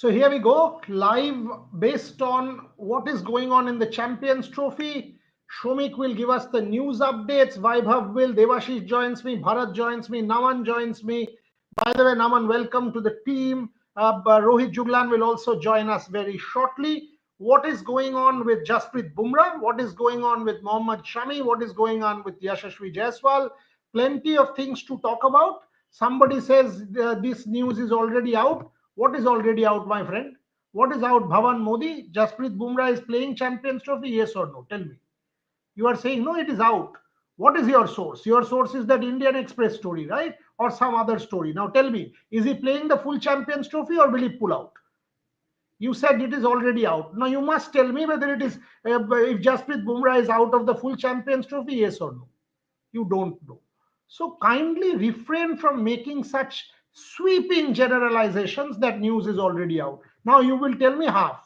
So here we go, live based on what is going on in the Champions Trophy. Shomik will give us the news updates. Vaibhav will. Devashish joins me. Bharat joins me. Naman joins me. By the way, Naman, welcome to the team. Rohit Juglan will also join us very shortly. What is going on with Jasprit Bumrah? What is going on with Mohammad Shami? What is going on with Yashasvi Jaiswal? Plenty of things to talk about. Somebody says this news is already out. What is already out, my friend? What is out? Bhavan Modi, Jasprit Bumrah is playing Champions Trophy, yes or no? Tell me. You are saying no, it is out. What is your source? Your source is that Indian Express story, right? Or some other story. Now tell me, is he playing the full Champions Trophy or will he pull out? You said it is already out. Now you must tell me whether it is, if Jasprit Bumrah is out of the full Champions Trophy, yes or no. You don't know. So kindly refrain from making such sweeping generalizations that news is already out. Now you will tell me half.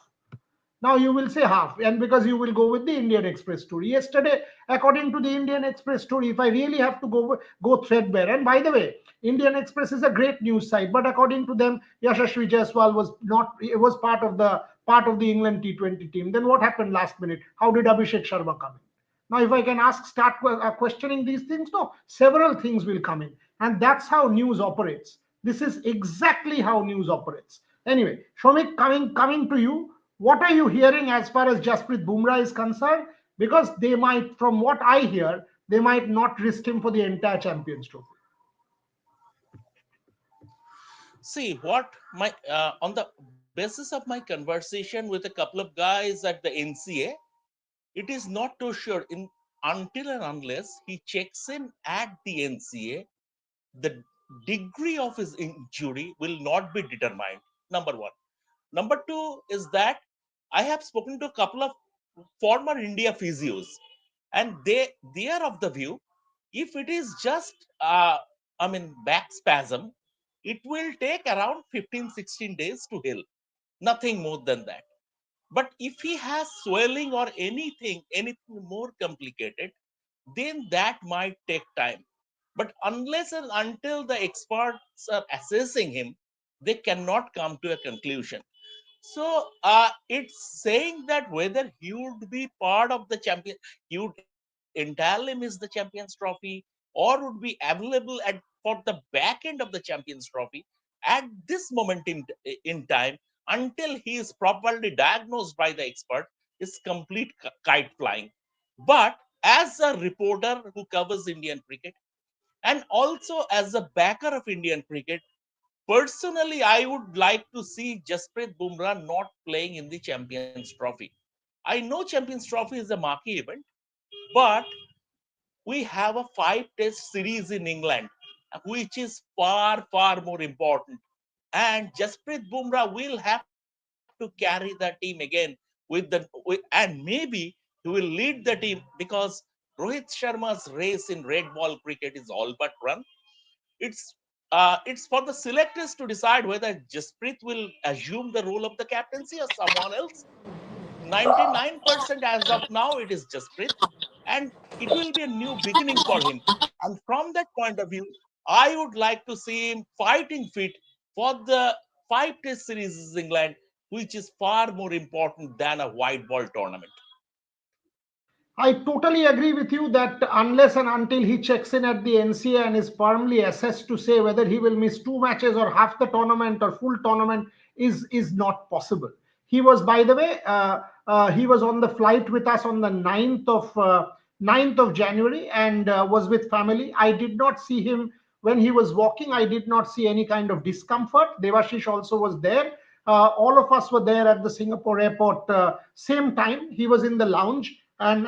Now you will say half, and because you will go with the Indian Express story. Yesterday, according to the Indian Express story, if I really have to go threadbare, and by the way, Indian Express is a great news site, but according to them, Yashasvi Jaiswal was not. It was part of the England T20 team. Then what happened last minute? How did Abhishek Sharma come in? Now, if I can start questioning these things, no, several things will come in, and that's how news operates. This is exactly how news operates. Anyway, Shomik, coming to you, what are you hearing as far as Jasprit Bumrah is concerned? Because they might, from what I hear, they might not risk him for the entire Champions Trophy. See what my on the basis of my conversation with a couple of guys at the NCA, it is not too sure in until and unless he checks in at the NCA, the degree of his injury will not be determined. Number one. Number two is that I have spoken to a couple of former India physios, and they are of the view if it is just back spasm, it will take around 15-16 days to heal, nothing more than that. But if he has swelling or anything more complicated, then that might take time. But unless and until the experts are assessing him, they cannot come to a conclusion. So it's saying that whether he would be part of the champion, he would entirely miss the Champions Trophy, or would be available for the back end of the Champions Trophy at this moment in time until he is properly diagnosed by the expert is complete kite flying. But as a reporter who covers Indian cricket and also as a backer of Indian cricket, personally, I would like to see Jasprit Bumrah not playing in the Champions Trophy. I know Champions Trophy is a marquee event, but we have a five-test series in England, which is far more important. And Jasprit Bumrah will have to carry the team again and maybe he will lead the team because Rohit Sharma's race in red ball cricket is all but run. It's for the selectors to decide whether Jasprit will assume the role of the captaincy or someone else. 99% as of now, it is Jasprit, and it will be a new beginning for him. And from that point of view, I would like to see him fighting fit for the five test series in England, which is far more important than a white ball tournament. I totally agree with you that unless and until he checks in at the NCA and is firmly assessed to say whether he will miss two matches or half the tournament or full tournament is not possible. He was, by the way, he was on the flight with us on the 9th of January and was with family. I did not see him when he was walking. I did not see any kind of discomfort. Devashish also was there. All of us were there at the Singapore airport same time. He was in the lounge and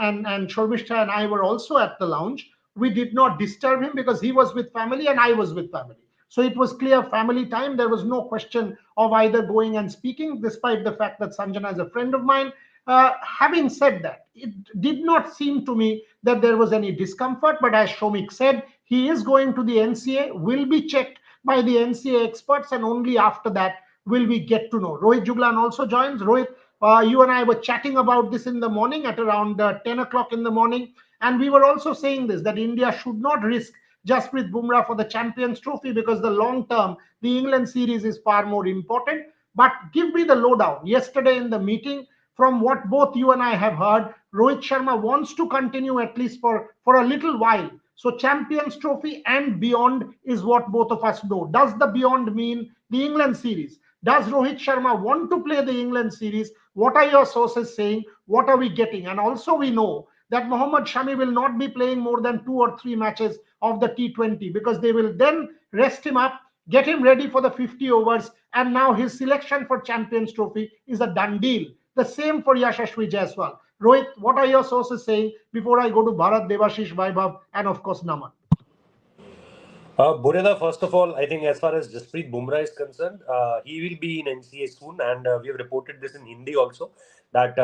Shormishta and I were also at the lounge. We did not disturb him because he was with family and I was with family. So it was clear family time. There was no question of either going and speaking, despite the fact that Sanjana is a friend of mine. Having said that, it did not seem to me that there was any discomfort. But as Shomik said, he is going to the NCA, will be checked by the NCA experts, and only after that will we get to know. Rohit Juglan also joins. Rohit, you and I were chatting about this in the morning at around 10 o'clock in the morning. And we were also saying this, that India should not risk Jasprit Bumrah for the Champions Trophy because the long term, the England series is far more important. But give me the lowdown. Yesterday in the meeting, from what both you and I have heard, Rohit Sharma wants to continue at least for a little while. So Champions Trophy and beyond is what both of us know. Does the beyond mean the England series? Does Rohit Sharma want to play the England series? What are your sources saying? What are we getting? And also we know that Mohammad Shami will not be playing more than 2 or 3 matches of the T20 because they will then rest him up, get him ready for the 50 overs, and now his selection for Champions Trophy is a done deal. The same for Yashasvi Jaiswal. Rohit, what are your sources saying before I go to Bharat, Devashish, Vaibhav, and of course Naman? Bureda, first of all, I think as far as Jasprit Bumrah is concerned, he will be in NCA soon, and we have reported this in Hindi also that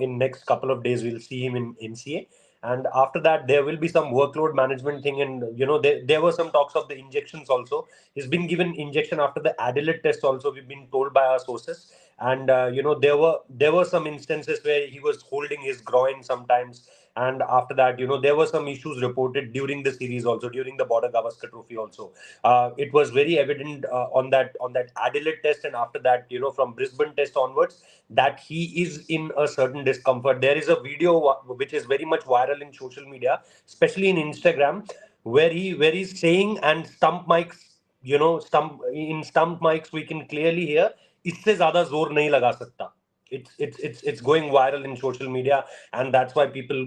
in next couple of days we'll see him in NCA, and after that there will be some workload management thing, and there were some talks of the injections also. He's been given injection after the Adelaide test also. We've been told by our sources, and there were some instances where he was holding his groin sometimes, and after that there were some issues reported during the series also, during the Border Gavaskar Trophy also. It was very evident on that Adelaide test, and after that from Brisbane test onwards, that he is in a certain discomfort. There is a video which is very much viral in social media, especially in Instagram, where he's saying, and stump mics, stump mics we can clearly hear, इससे ज्यादा जोर नहीं लगा सकता. It's going viral in social media, and that's why people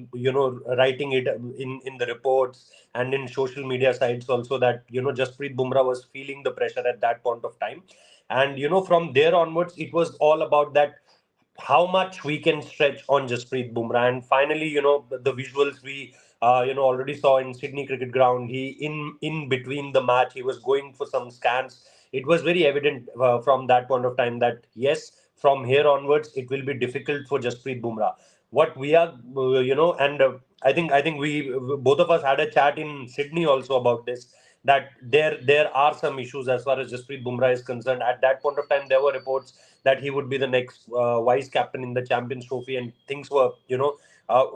writing it in the reports and in social media sites also, that Jasprit Bumrah was feeling the pressure at that point of time. And from there onwards it was all about that, how much we can stretch on Jasprit Bumrah. And finally, the visuals we already saw in Sydney Cricket Ground. He in between the match, he was going for some scans. It was very evident from that point of time that yes, from here onwards it will be difficult for Jasprit Bumrah. What we are, and I think we both of us had a chat in Sydney also about this, that there are some issues as far as Jasprit Bumrah is concerned. At that point of time, there were reports that he would be the next vice captain in the Champions Trophy, and things were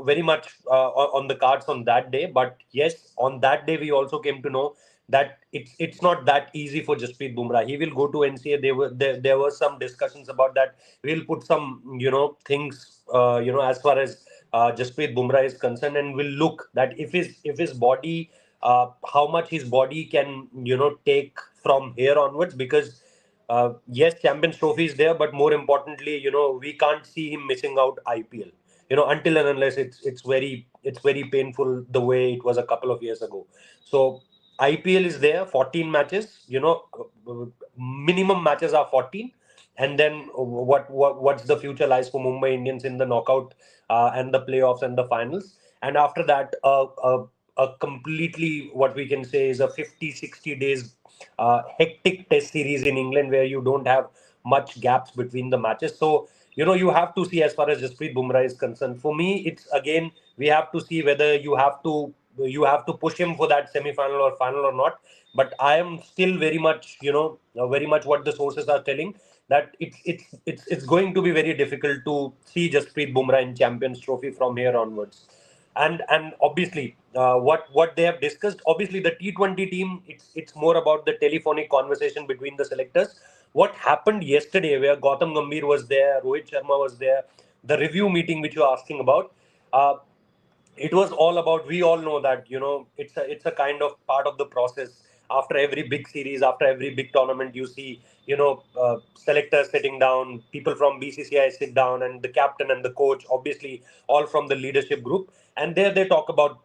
very much on the cards on that day. But yes, on that day we also came to know that it's not that easy for Jasprit Bumrah. He will go to NCA. There were some discussions about that. We'll put some things as far as Jasprit Bumrah is concerned, and we'll look that if his body, how much his body can take from here onwards. Because yes, Champions Trophy is there, but more importantly, we can't see him missing out IPL. Until and unless it's very painful the way it was a couple of years ago. So IPL is there, 14 matches. Minimum matches are 14, and then what's the future lies for Mumbai Indians in the knockout and the playoffs and the finals. And after that, a completely, what we can say, is a 50-60 days hectic test series in England, where you don't have much gaps between the matches. So you have to see, as far as Jasprit Bumrah is concerned. For me, it's again, we have to see whether you have to push him for that semi-final or final or not. But I am still very much, very much what the sources are telling, that it's going to be very difficult to see Jasprit Bumrah in Champions Trophy from here onwards. And obviously, what they have discussed, obviously the T20 team, it's more about the telephonic conversation between the selectors. What happened yesterday, where Gautam Gambhir was there, Rohit Sharma was there, the review meeting which you're asking about, uh, it was all about, we all know that it's a kind of part of the process. After every big series, after every big tournament, you see selectors sitting down, people from BCCI sit down, and the captain and the coach, obviously all from the leadership group, and there they talk about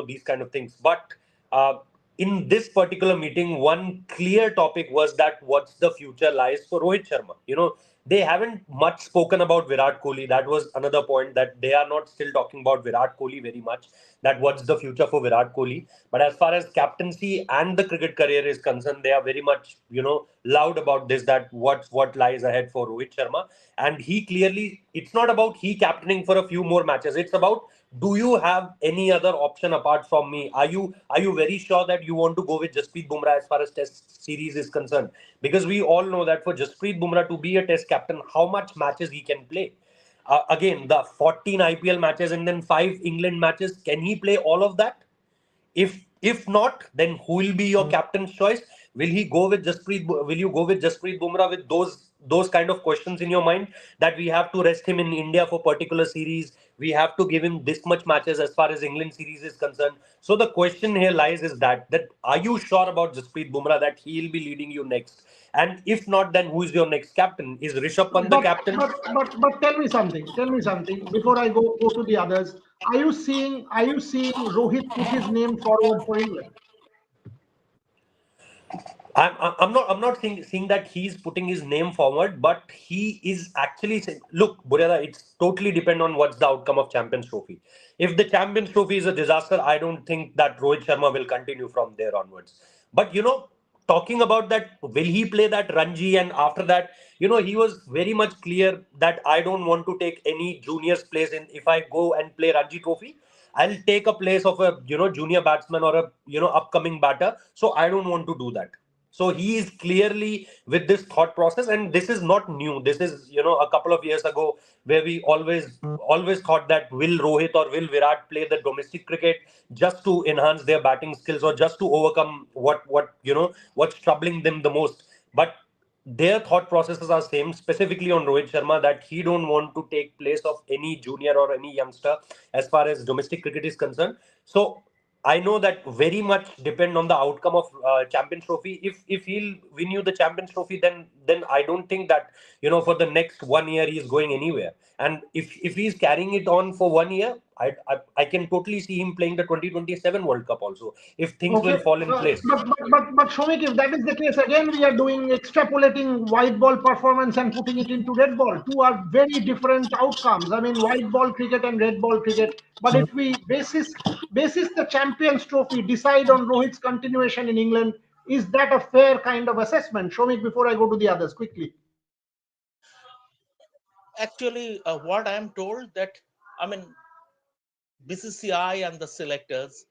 these kind of things. But uh, in this particular meeting, one clear topic was that what's the future lies for Rohit Sharma. They haven't much spoken about Virat Kohli. That was another point, that they are not still talking about Virat Kohli very much, that what's the future for Virat Kohli. But as far as captaincy and the cricket career is concerned, they are very much, loud about this, that what lies ahead for Rohit Sharma. And he clearly, it's not about he captaining for a few more matches. It's about, do you have any other option apart from me? Are you very sure that you want to go with Jasprit Bumrah as far as Test series is concerned? Because we all know that for Jasprit Bumrah to be a Test captain, how much matches he can play. Again, the 14 IPL matches and then 5 England matches. Can he play all of that? If not, then who will be your captain's choice? Will you go with Jasprit Bumrah with those those kind of questions in your mind, that we have to rest him in India for particular series, we have to give him this much matches as far as England series is concerned. So the question here lies is that are you sure about Jasprit Bumrah that he'll be leading you next? And if not, then who is your next captain? Is Rishabh Pant the But captain? but tell me something. Tell me something before I go to the others. Are you seeing Rohit put his name forward for England? I'm not seeing that he's putting his name forward, but he is actually saying, look, Bureda, it's totally depend on what's the outcome of Champions Trophy. If the Champions Trophy is a disaster, I don't think that Rohit Sharma will continue from there onwards. But talking about that, will he play that Ranji? And after that, he was very much clear that I don't want to take any juniors place in. If I go and play Ranji Trophy, I'll take a place of a junior batsman or a upcoming batter. So I don't want to do that. So he is clearly with this thought process, and this is not new. This is a couple of years ago where we always thought that will Rohit or will Virat play the domestic cricket just to enhance their batting skills or just to overcome what's troubling them the most. But their thought processes are same, specifically on Rohit Sharma, that he don't want to take place of any junior or any youngster as far as domestic cricket is concerned. So I know that very much depend on the outcome of Champions Trophy. If he'll win you the Champions Trophy, then I don't think that for the next 1 year he is going anywhere. And if he's carrying it on for 1 year, I can totally see him playing the 2027 World Cup also, if things will Okay, fall in place. but Shomik, if that is the case, again we are doing extrapolating white ball performance and putting it into red ball. Two are very different outcomes. I mean, white ball cricket and red ball cricket. But if we basis the Champions Trophy decide on Rohit's continuation in England, is that a fair kind of assessment? Shomik, before I go to the others, quickly. Actually, what I am told that, I mean, BCCI and the selectors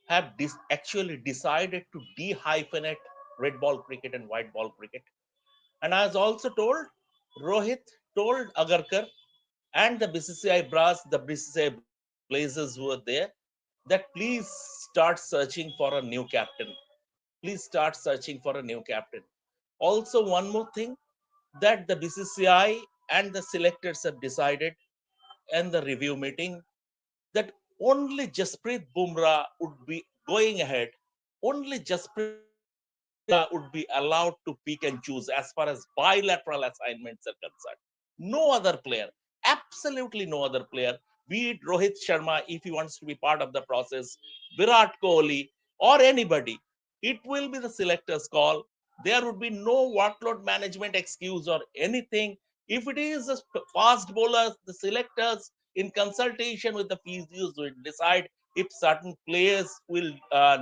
have actually decided to de-hyphenate red ball cricket and white ball cricket. And I was also told, Rohit told Agarkar and the BCCI brass, the BCCI blazers who were there, that please start searching for a new captain. Please start searching for a new captain. Also, one more thing, that the BCCI and the selectors have decided in the review meeting that only Jasprit Bumrah would be going ahead. Only Jasprit Bumrah would be allowed to pick and choose as far as bilateral assignments are concerned. No other player, absolutely no other player, be it Rohit Sharma if he wants to be part of the process, Virat Kohli, or anybody. It will be the selector's call. There would be no workload management excuse or anything. If it is a fast bowler, the selectors in consultation with the physios will decide if certain players will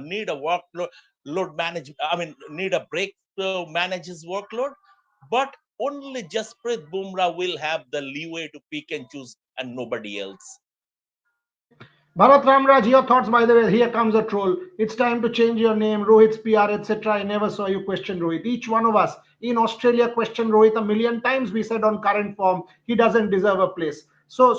need a workload load manage. I mean, need a break to manage his workload. But only Jasprit Bumrah will have the leeway to pick and choose, and nobody else. Okay. Bharat Ramraj, your thoughts, by the way. Here comes a troll. It's time to change your name, Rohit's PR, etc. I never saw you question Rohit. Each one of us in Australia questioned Rohit a million times. We said on current form, he doesn't deserve a place. So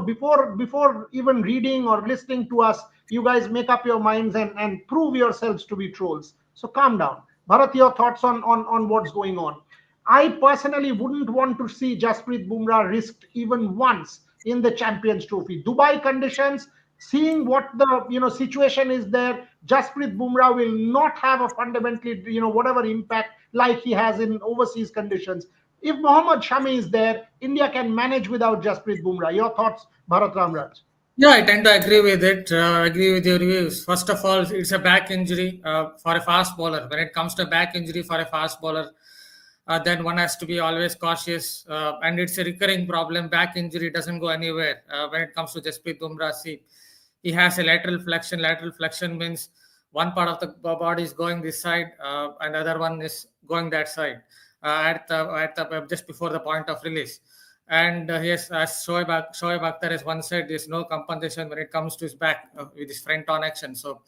before even reading or listening to us, you guys make up your minds and prove yourselves to be trolls. So calm down. Bharat, your thoughts on what's going on. I personally wouldn't want to see Jasprit Bumrah risked even once in the Champions Trophy. Dubai conditions, seeing what the situation is there, Jasprit Bumrah will not have a fundamentally whatever impact like he has in overseas conditions. If Mohammad Shami is there, India can manage without Jasprit Bumrah. Your thoughts, Bharat Ramraj? Yeah, I tend to agree with it. Agree with your views. First of all, it's a back injury for a fast bowler. When it comes to back injury for a fast bowler, then one has to be always cautious. And it's a recurring problem. Back injury doesn't go anywhere. When it comes to Jasprit Bumrah, see, he has a lateral flexion. Lateral flexion means one part of the body is going this side, and the other one is going that side at the just before the point of release. And yes, as Shoaib Akhtar has once said, there's no compensation when it comes to his back with his front on action. So,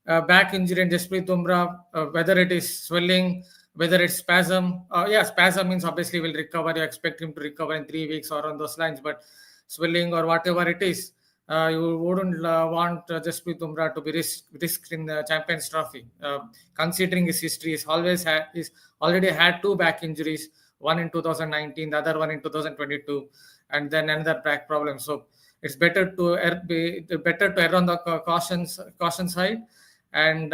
back injury in Jasprit Bumrah, whether it is swelling, whether it's spasm, yeah, spasm means obviously will recover. You expect him to recover in 3 weeks or on those lines, but swelling or whatever it is, you wouldn't want Jasprit Bumrah to be risked in the Champions Trophy. Considering his history, he's already had two back injuries. one in 2019, the other one in 2022, and then another back problem. So it's better to err on the caution side, and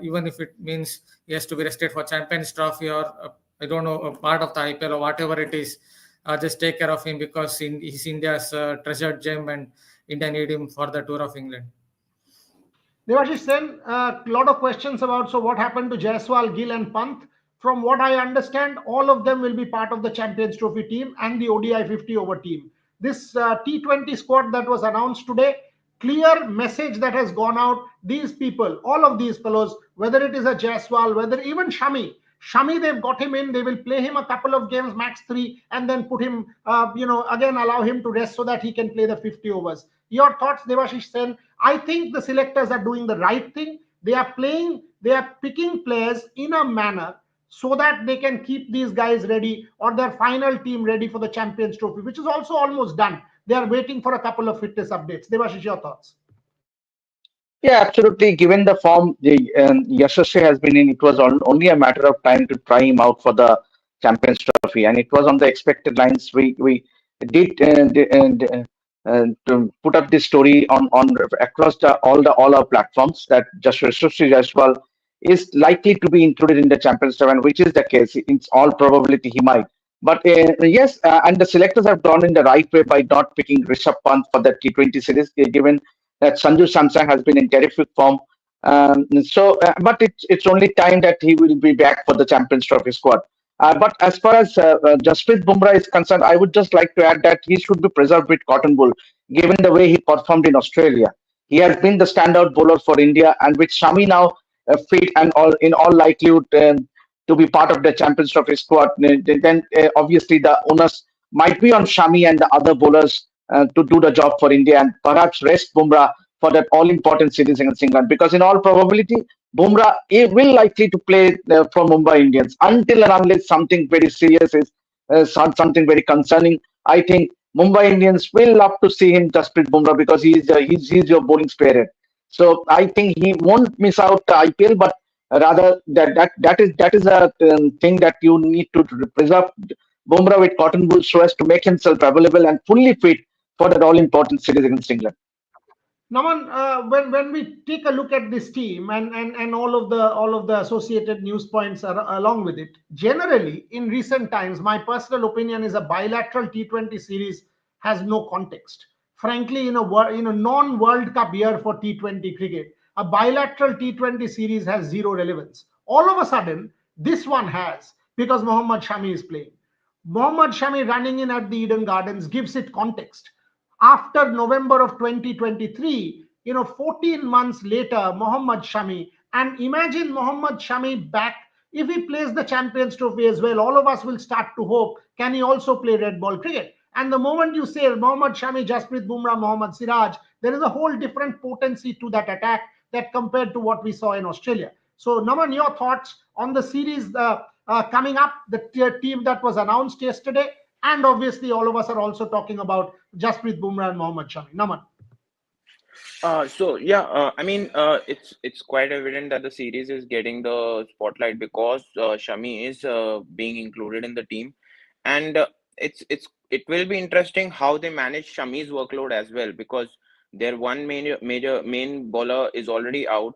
even if it means he has to be rested for Champions Trophy, or I don't know, a part of the IPL or whatever it is, just take care of him, because he's India's treasured gem, and India need him for the tour of England. Devashish Sen, a lot of questions about so what happened to Jaiswal, Gill, and Pant. From what I understand, all of them will be part of the Champions Trophy team and the ODI 50 over team. This T20 squad that was announced today, clear message that has gone out. These people, all of these fellows, whether it is a Jaiswal, whether even Shami, they've got him in. They will play him a couple of games, max 3, and then put him, again allow him to rest so that he can play the 50 overs. Your thoughts, Devashish Sen? I think the selectors are doing the right thing. They are picking players in a manner so that they can keep these guys ready, or their final team ready for the Champions Trophy, which is also almost done. They are waiting for a couple of fitness updates. Devashish, your thoughts? Yeah, absolutely. Given the form the Yashasvi has been in, it was only a matter of time to try him out for the Champions Trophy, and it was on the expected lines. We did to put up this story on across all our platforms that just Yashasvi Jaiswal is likely to be included in the Champions Trophy, and which is the case. In all probability, he might. But yes, and the selectors have gone in the right way by not picking Rishabh Pant for the T20 series, given that Sanju Samson has been in terrific form. But it's only time that he will be back for the Champions Trophy squad. But as far as Jasprit Bumrah is concerned, I would just like to add that he should be preserved with cotton wool, given the way he performed in Australia. He has been the standout bowler for India, and with Shami now fit and all in all likelihood to be part of the Champions Trophy squad, then obviously the onus might be on Shami and the other bowlers to do the job for India, and perhaps rest Bumrah for that all-important series against England. Because in all probability, Bumrah will likely to play for Mumbai Indians until and unless something very serious is something very concerning. I think Mumbai Indians will love to see him, Jasprit Bumrah, because he's your bowling spirit. So I think he won't miss out the IPL, but rather that is a thing that you need to preserve Bumrah with cotton wool so as to make himself available and fully fit for that all-important series against England. Naman, when we take a look at this team and all of the associated news points along with it, generally in recent times, my personal opinion is a bilateral T20 series has no context. Frankly, in a non-World Cup year for T20 cricket, a bilateral T20 series has zero relevance. All of a sudden, this one has, because Mohammad Shami is playing. Mohammad Shami running in at the Eden Gardens gives it context. After November of 2023, 14 months later, Mohammad Shami, and imagine Mohammad Shami back. If he plays the Champions Trophy as well, all of us will start to hope, can he also play red ball cricket? And the moment you say Mohammad Shami, Jasprit Bumrah, Mohammad Siraj, there is a whole different potency to that attack that compared to what we saw in Australia. So, Naman, your thoughts on the series coming up, the team that was announced yesterday, and obviously all of us are also talking about Jasprit Bumrah and Mohammad Shami. Naman. I mean, it's quite evident that the series is getting the spotlight because Shami is being included in the team, and it will be interesting how they manage Shami's workload as well, because their one main bowler is already out,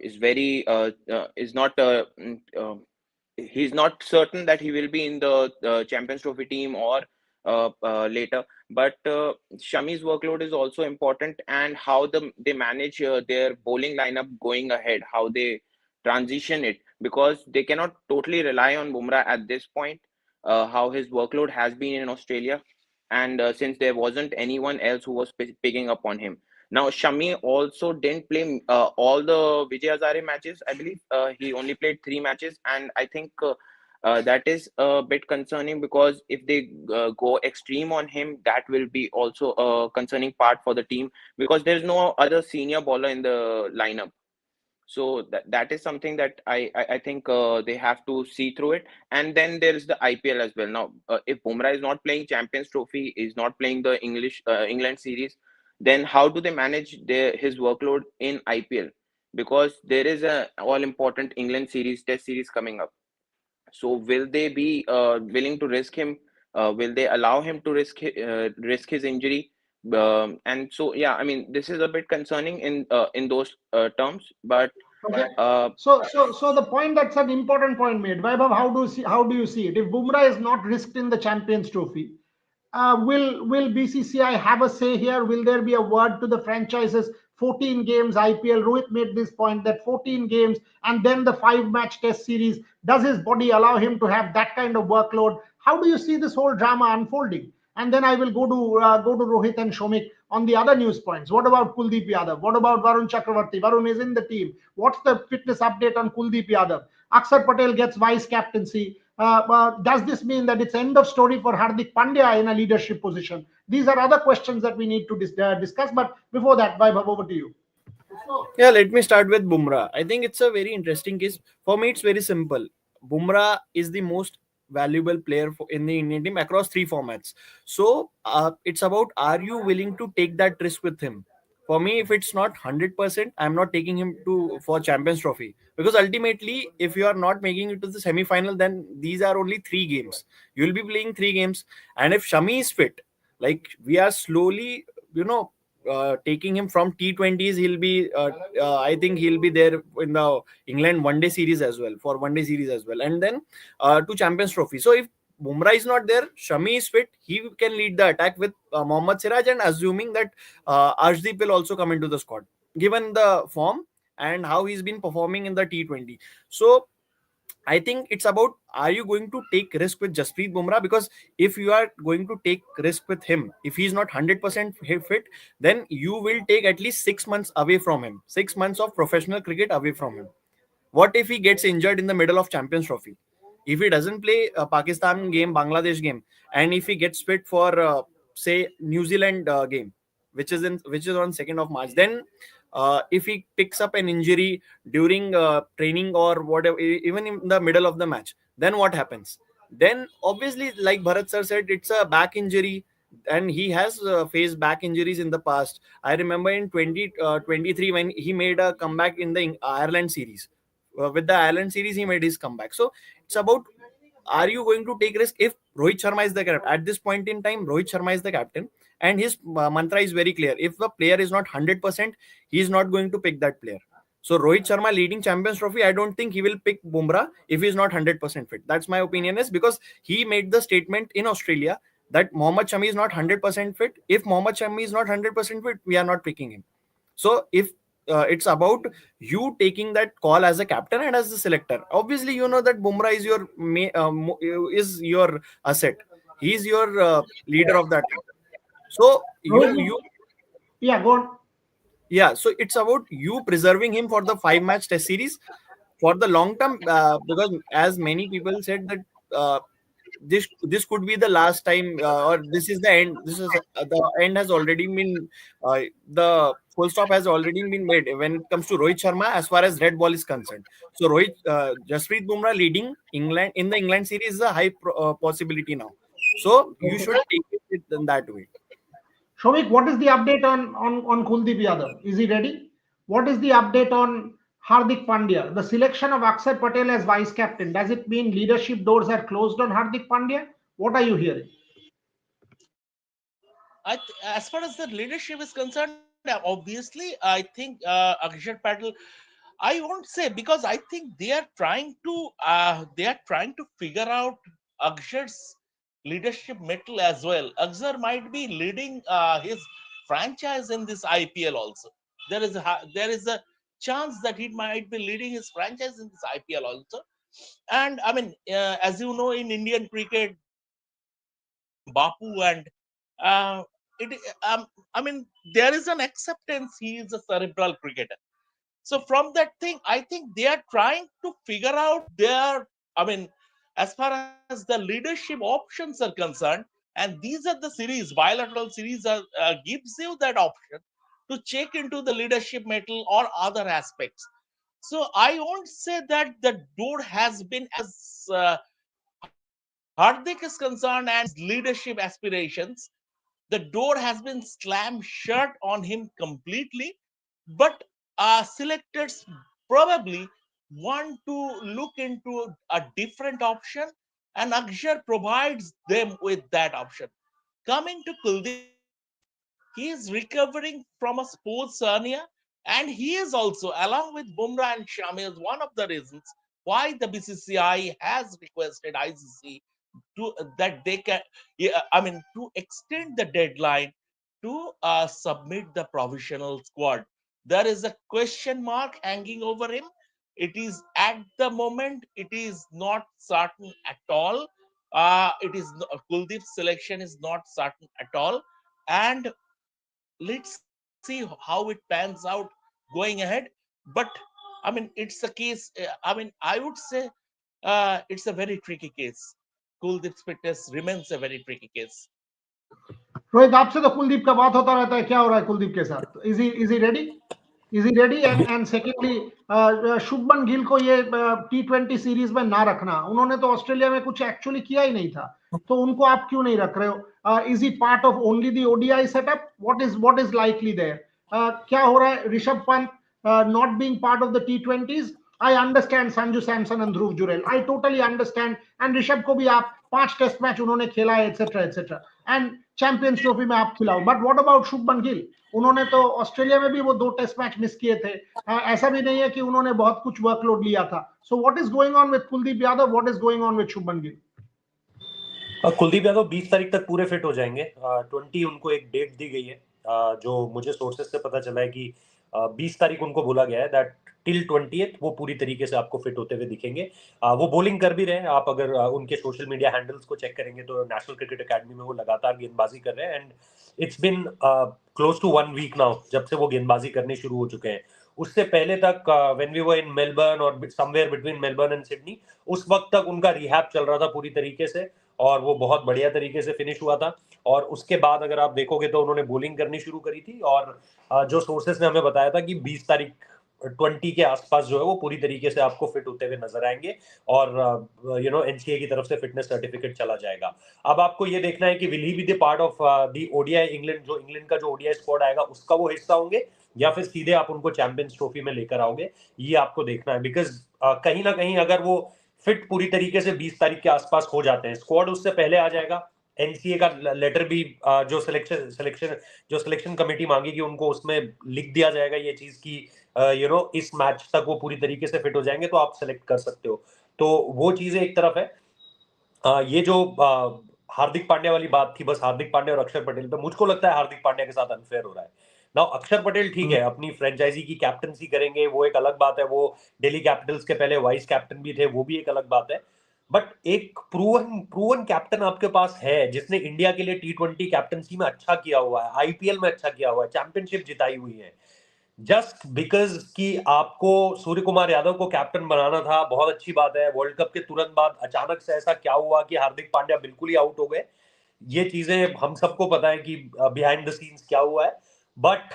is not he's not certain that he will be in the Champions Trophy team or later. But Shami's workload is also important, and how they manage their bowling lineup going ahead, how they transition it, because they cannot totally rely on Bumrah at this point. How his workload has been in Australia, and since there wasn't anyone else who was picking up on him. Now, Shami also didn't play all the Vijay Hazare matches. I believe he only played 3 matches, and I think that is a bit concerning, because if they go extreme on him, that will be also a concerning part for the team, because there's no other senior bowler in the lineup. So that is something that I think they have to see through it. And then there is the IPL as well. Now, if Bumrah is not playing Champions Trophy, is not playing the England series, then how do they manage his workload in IPL? Because there is a all important England series, Test series coming up. So will they be willing to risk him? Will they allow him to risk his injury? And so yeah, I mean, this is a bit concerning in those terms. But Okay. uh, So the point, that's an important point made. Vaibhav, how do you see it? If Bumrah is not risked in the Champions Trophy, will BCCI have a say here? Will there be a word to the franchises? 14 games IPL. Rohit made this point that 14 games and then the 5 match test series. Does his body allow him to have that kind of workload? How do you see this whole drama unfolding? And then I will go to Rohit and Shomik on the other news points. What about Kuldeep Yadav? What about Varun Chakravarti? Varun is in the team. What's the fitness update on Kuldeep Yadav? Akshar Patel gets vice captaincy. Does this mean that it's end of story for Hardik Pandya in a leadership position? These are other questions that we need to discuss. But before that, Vaibhav, over to you. Yeah, let me start with Bumrah. I think it's a very interesting case. For me, it's very simple. Bumrah is the most valuable player in the Indian team across three formats. So it's about, are you willing to take that risk with him? For me, if it's not 100%, I'm not taking him to for Champions Trophy, because ultimately, if you are not making it to the semi-final, then these are only 3 games. You'll be playing 3 games, and if Shami is fit, like we are slowly, taking him from T20s, he'll be I think he'll be there in the England one day series as well, for one day series as well, and then to Champions Trophy. So if Bumrah is not there, Shami is fit, he can lead the attack with Mohammad Siraj, and assuming that Arshdeep will also come into the squad given the form and how he's been performing in the T20. So I think it's about, are you going to take risk with Jasprit Bumrah? Because if you are going to take risk with him, if he's not 100% fit, then you will take at least 6 months away from him, 6 months of professional cricket away from him. What if he gets injured in the middle of Champions Trophy? If he doesn't play a Pakistan game, Bangladesh game, and if he gets fit for say New Zealand game, which is on 2nd of March, then if he picks up an injury during training or whatever, even in the middle of the match, then what happens? Then obviously, like Bharat sir said, it's a back injury, and he has faced back injuries in the past. I remember in 2023 when he made a comeback in the Ireland series. With the Ireland series, he made his comeback. So it's about, are you going to take risk? If Rohit Sharma is the captain at this point in time, Rohit Sharma is the captain, and his mantra is very clear: if the player is not 100%, he is not going to pick that player. So Rohit Sharma leading Champions Trophy, I don't think he will pick Bumrah if he is not 100% fit. That's my opinion, is because he made the statement in Australia that Mohammad Shami is not 100% fit. If Mohammad Shami is not 100% fit, we are not picking him. So if it's about you taking that call as a captain and as the selector. Obviously, you know that Bumrah is your asset. He's your leader of that. So Rohit, yeah, go on. yeah. So it's about you preserving him for the 5 match test series for the long term, because as many people said that this could be the last time, or this is the end. This is the end has already been the full stop has already been made when it comes to Rohit Sharma as far as red ball is concerned. So Jasprit Bumrah leading England in the England series is a high possibility now. So you should take it in that way. Shomik, what is the update on Kuldeep Yadav? Is he ready? What is the update on Hardik Pandya? The selection of Akshar Patel as vice captain, does it mean leadership doors are closed on Hardik Pandya? What are you hearing? As far as the leadership is concerned, obviously, I think Akshar Patel, I won't say, because I think they are trying to figure out Akshar's leadership metal as well. Akshar might be leading his franchise in this IPL also. There is a chance that he might be leading his franchise in this IPL also. And I mean, as you know, in Indian cricket, Bapu and it I mean, there is an acceptance he is a cerebral cricketer. So from that thing, I think they are trying to figure out their, I mean, as far as the leadership options are concerned, and these are the series, bilateral series gives you that option to check into the leadership metal or other aspects. So I won't say that the door has been, as Hardik is concerned and leadership aspirations, the door has been slammed shut on him completely. But selectors probably want to look into a different option, and Akshar provides them with that option. Coming to Kuldeep, he is recovering from a sports hernia, and he is also, along with Bumrah and Shami, is one of the reasons why the BCCI has requested ICC to that they can, yeah, I mean, to extend the deadline to submit the provisional squad. There is a question mark hanging over him. It is at the moment, it is not certain at all. Kuldeep's selection is not certain at all, and let's see how it pans out going ahead. But I mean, it's a case. I mean, I would say it's a very tricky case. Kuldeep's fitness remains a very tricky case. Rohit, आपसे तो कुलदीप का बात होता रहता है, क्या हो रहा है कुलदीप के साथ? Is he ready? Is he ready? And secondly, Shubman Gill को ये T20 सीरीज में ना रखना, उन्होंने तो ऑस्ट्रेलिया में कुछ एक्चुअली किया ही नहीं था, तो उनको आप क्यों नहीं रख रहे हो? Is he part of only the ODI setup? What is likely there? क्या हो रहा है? Rishabh Pant not being part of the T20s. I understand Sanju Samson and Dhruv Jurel. I totally understand. And Rishabh को भी आप 5 टेस्ट मैच उन्होंने खेला है, etcetera etcetera, and champions trophy में आप खिलाओ. But what about Shubman Gill? उन्होंने तो ऑस्ट्रेलिया में भी वो 2 टेस्ट मैच मिस किए थे. ऐसा भी नहीं है कि उन्होंने बहुत कुछ वर्कलोड लिया था. So what is going on with Kuldeep Yadav? What is going on with Shubman Gill? Kuldeep Yadav 20 तारीख तक पूरे फिट हो जाएंगे. 20 उनको एक डेट दी गई है, जो मुझे सोर्सेस से पता चला है कि 20 तारीख उनको बोला गया है दैट टिल 20th वो पूरी तरीके से आपको फिट होते हुए दिखेंगे. वो बॉलिंग कर भी रहे हैं. आप अगर उनके सोशल मीडिया हैंडल्स को चेक करेंगे तो नेशनल क्रिकेट एकेडमी में वो लगातार गेंदबाजी कर रहे हैं, and it's been close to 1 week now जब से वो गेंदबाजी करने शुरू हो चुके हैं. उससे पहले तक when we were in Melbourne और somewhere between Melbourne and Sydney, उस वक्त तक उनका रिहैब चल रहा था पूरी तरीके से, और वो बहुत बढ़िया तरीके से फिनिश हुआ था. और उसके बाद अगर आप देखोगे तो उन्होंने बॉलिंग करनी शुरू करी थी, और जो सोर्सेस ने हमें बताया था कि 20 तारीख 20 के आसपास जो है वो पूरी तरीके से आपको फिट होते हुए नजर आएंगे, और एनसीए की तरफ से फिटनेस सर्टिफिकेट चला जाएगा. अब आपको ये देखना है कि will he be the part of the ODI England, जो इंग्लैंड का जो ओडीआई स्क्वाड आएगा उसका वो हिस्सा होंगे, या फिर सीधे आप उनको चैंपियंस ट्रॉफी में लेकर आओगे, ये आपको देखना है. बिकॉज कहीं ना कहीं अगर वो फिट पूरी तरीके से 20 तारीख के आसपास हो जाते हैं, स्क्वाड उससे पहले आ जाएगा. एनसीए का लेटर भी जो सिलेक्शन कमेटी मांगेगी उनको, उसमें लिख दिया जाएगा ये चीज की इस मैच तक वो पूरी तरीके से फिट हो जाएंगे तो आप सेलेक्ट कर सकते हो. तो वो चीजें एक तरफ है. ये जो हार्दिक पांड्या वाली बात थी, बस हार्दिक पांड्या और अक्षर पटेल, तो मुझको लगता है हार्दिक पांड्या के साथ अनफेयर हो रहा है. नाउ अक्षर पटेल ठीक है, अपनी फ्रेंचाइजी की कैप्टनसी करेंगे, वो एक अलग बात है. वो दिल्ली कैपिटल्स के पहले वाइस कैप्टन भी थे, वो भी एक अलग बात है. बट एक प्रूवन कैप्टन आपके पास है जिसने इंडिया के लिए T20 कैप्टनसी में अच्छा किया हुआ है, आईपीएल में अच्छा किया हुआ है, चैंपियनशिप जिताई हुई है. जस्ट बिकॉज कि आपको सूर्य कुमार यादव को कैप्टन बनाना था, बहुत अच्छी बात है. वर्ल्ड कप के तुरंत बाद अचानक से ऐसा क्या हुआ कि हार्दिक पांड्या बिल्कुल ही आउट हो गए, ये चीजें हम सबको पता है कि बिहाइंड द सीन्स क्या हुआ है. बट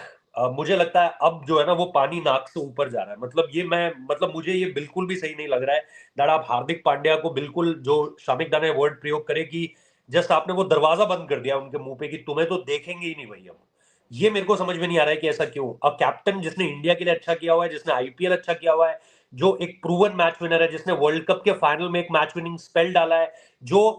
मुझे लगता है अब जो है ना वो पानी नाक से ऊपर जा रहा है. मतलब मुझे ये बिल्कुल भी सही नहीं लग रहा है दैट आप हार्दिक पांड्या को बिल्कुल, जो शामिक दा ने वर्ड प्रयोग करे कि जस्ट आपने वो दरवाजा बंद कर दिया उनके मुंह पे कि तुम्हें तो देखेंगे ही नहीं भाई हम. ये मेरे को समझ में नहीं आ रहा है कि ऐसा क्यों. अब कैप्टन जिसने इंडिया के लिए अच्छा किया हुआ है, जिसने आईपीएल अच्छा किया हुआ है, जो एक प्रूवन मैच विनर है, जिसने वर्ल्ड कप के फाइनल में एक मैच विनिंग स्पेल डाला है, जो